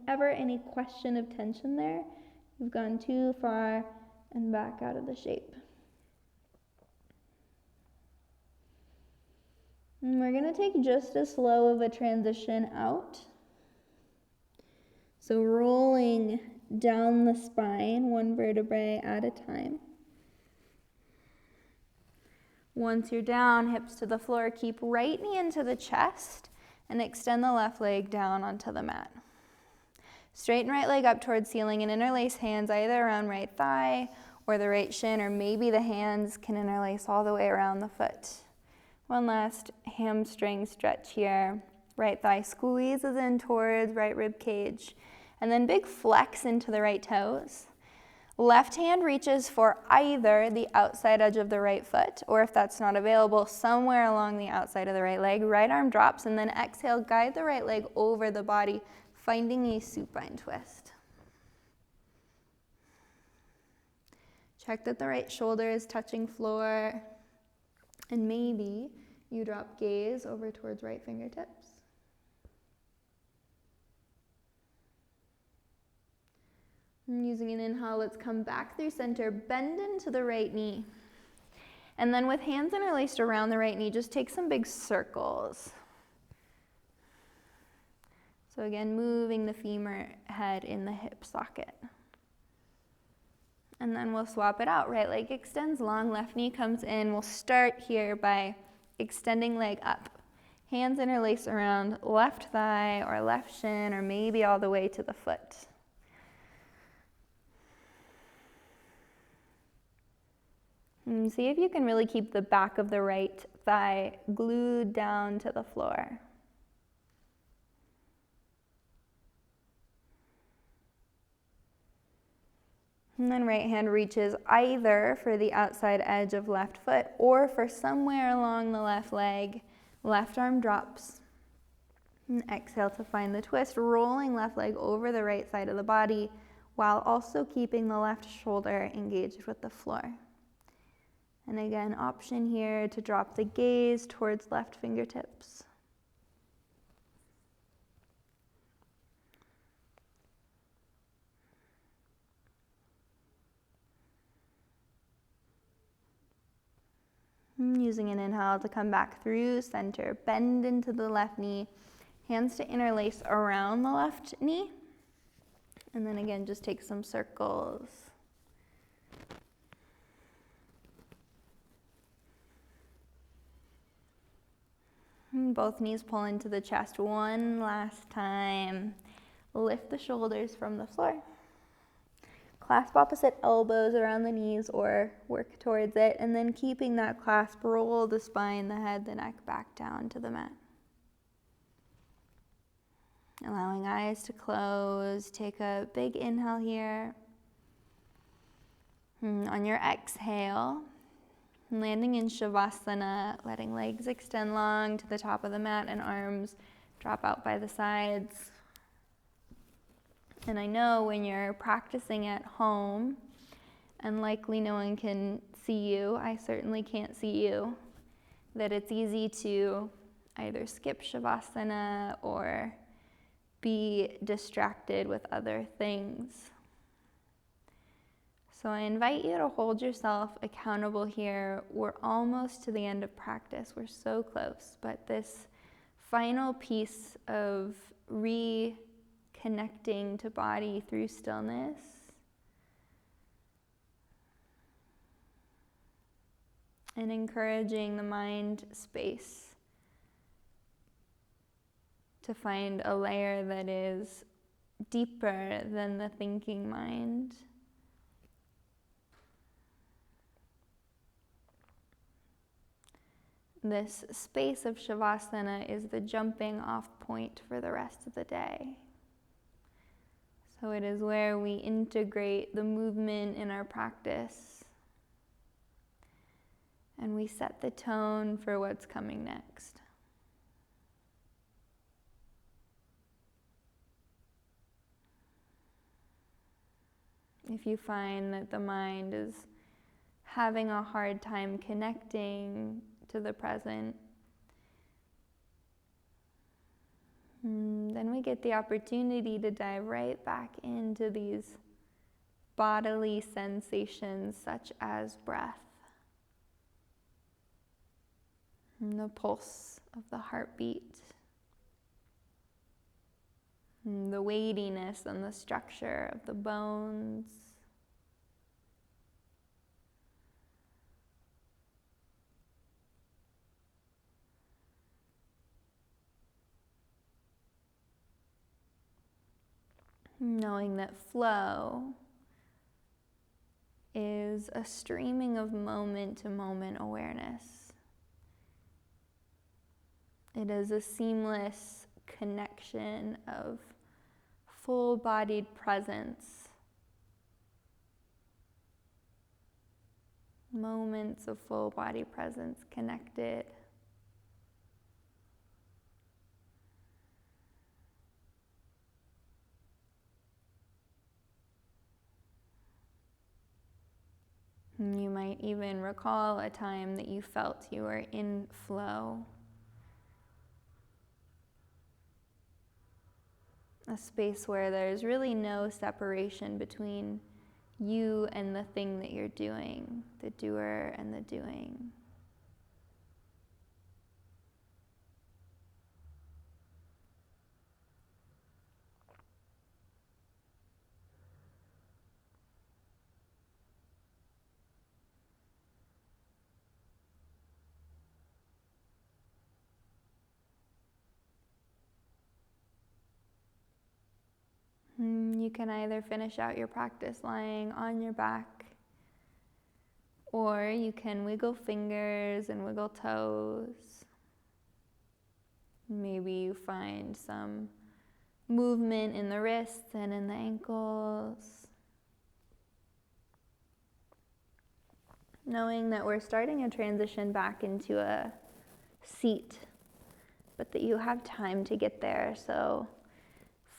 [SPEAKER 1] ever any question of tension there, you've gone too far and back out of the shape. And we're going to take just as slow of a transition out. So rolling down the spine, one vertebrae at a time. Once you're down, hips to the floor, keep right knee into the chest and extend the left leg down onto the mat. Straighten right leg up towards ceiling and interlace hands either around right thigh or the right shin, or maybe the hands can interlace all the way around the foot. One last hamstring stretch here. Right thigh squeezes in towards right rib cage, and then big flex into the right toes. Left hand reaches for either the outside edge of the right foot, or if that's not available, somewhere along the outside of the right leg. Right arm drops, and then exhale, guide the right leg over the body, finding a supine twist. Check that the right shoulder is touching floor, and maybe you drop gaze over towards right fingertips. And using an inhale, let's come back through center, bend into the right knee. And then with hands interlaced around the right knee, just take some big circles. So again, moving the femur head in the hip socket. And then we'll swap it out. Right leg extends long, left knee comes in. We'll start here by extending leg up. Hands interlace around left thigh or left shin, or maybe all the way to the foot. And see if you can really keep the back of the right thigh glued down to the floor. And then right hand reaches either for the outside edge of left foot or for somewhere along the left leg. Left arm drops. And exhale to find the twist, rolling left leg over the right side of the body while also keeping the left shoulder engaged with the floor. And again, option here to drop the gaze towards left fingertips. Using an inhale to come back through center, bend into the left knee, hands to interlace around the left knee. And then again, just take some circles. Both knees pull into the chest one last time. Lift the shoulders from the floor. Clasp opposite elbows around the knees or work towards it, and then keeping that clasp, roll the spine, the head, the neck back down to the mat. Allowing eyes to close. Take a big inhale here. On your exhale, landing in Shavasana, letting legs extend long to the top of the mat and arms drop out by the sides. And I know when you're practicing at home, and likely no one can see you, I certainly can't see you, that it's easy to either skip Shavasana or be distracted with other things. So I invite you to hold yourself accountable here. We're almost to the end of practice. We're so close. But this final piece of reconnecting to body through stillness and encouraging the mind space to find a layer that is deeper than the thinking mind. This space of Shavasana is the jumping off point for the rest of the day. So it is where we integrate the movement in our practice and we set the tone for what's coming next. If you find that the mind is having a hard time connecting to the present, then we get the opportunity to dive right back into these bodily sensations such as breath, and the pulse of the heartbeat, and the weightiness and the structure of the bones. Knowing that flow is a streaming of moment-to-moment awareness. It is a seamless connection of full-bodied presence, moments of full-body presence connected. You might even recall a time that you felt you were in flow. a space where there's really no separation between you and the thing that you're doing, the doer and the doing. You can either finish out your practice lying on your back, or you can wiggle fingers and wiggle toes. Maybe you find some movement in the wrists and in the ankles. Knowing that we're starting a transition back into a seat, but that you have time to get there. So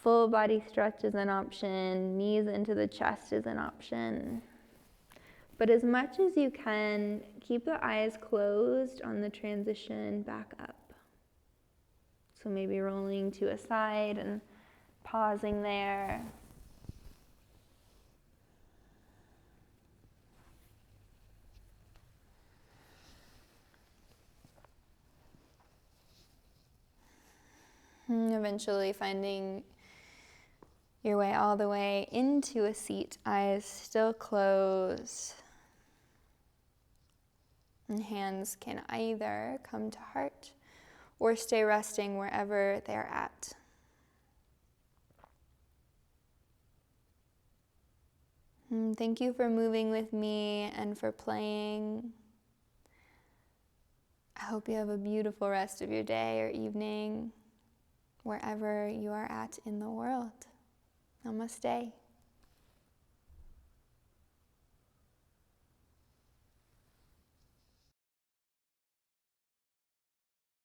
[SPEAKER 1] full body stretch is an option, knees into the chest is an option. But as much as you can, keep the eyes closed on the transition back up. So maybe rolling to a side and pausing there. And eventually finding your way all the way into a seat, eyes still closed. And hands can either come to heart or stay resting wherever they're at. And thank you for moving with me and for playing. I hope you have a beautiful rest of your day or evening, wherever you are at in the world. Namaste.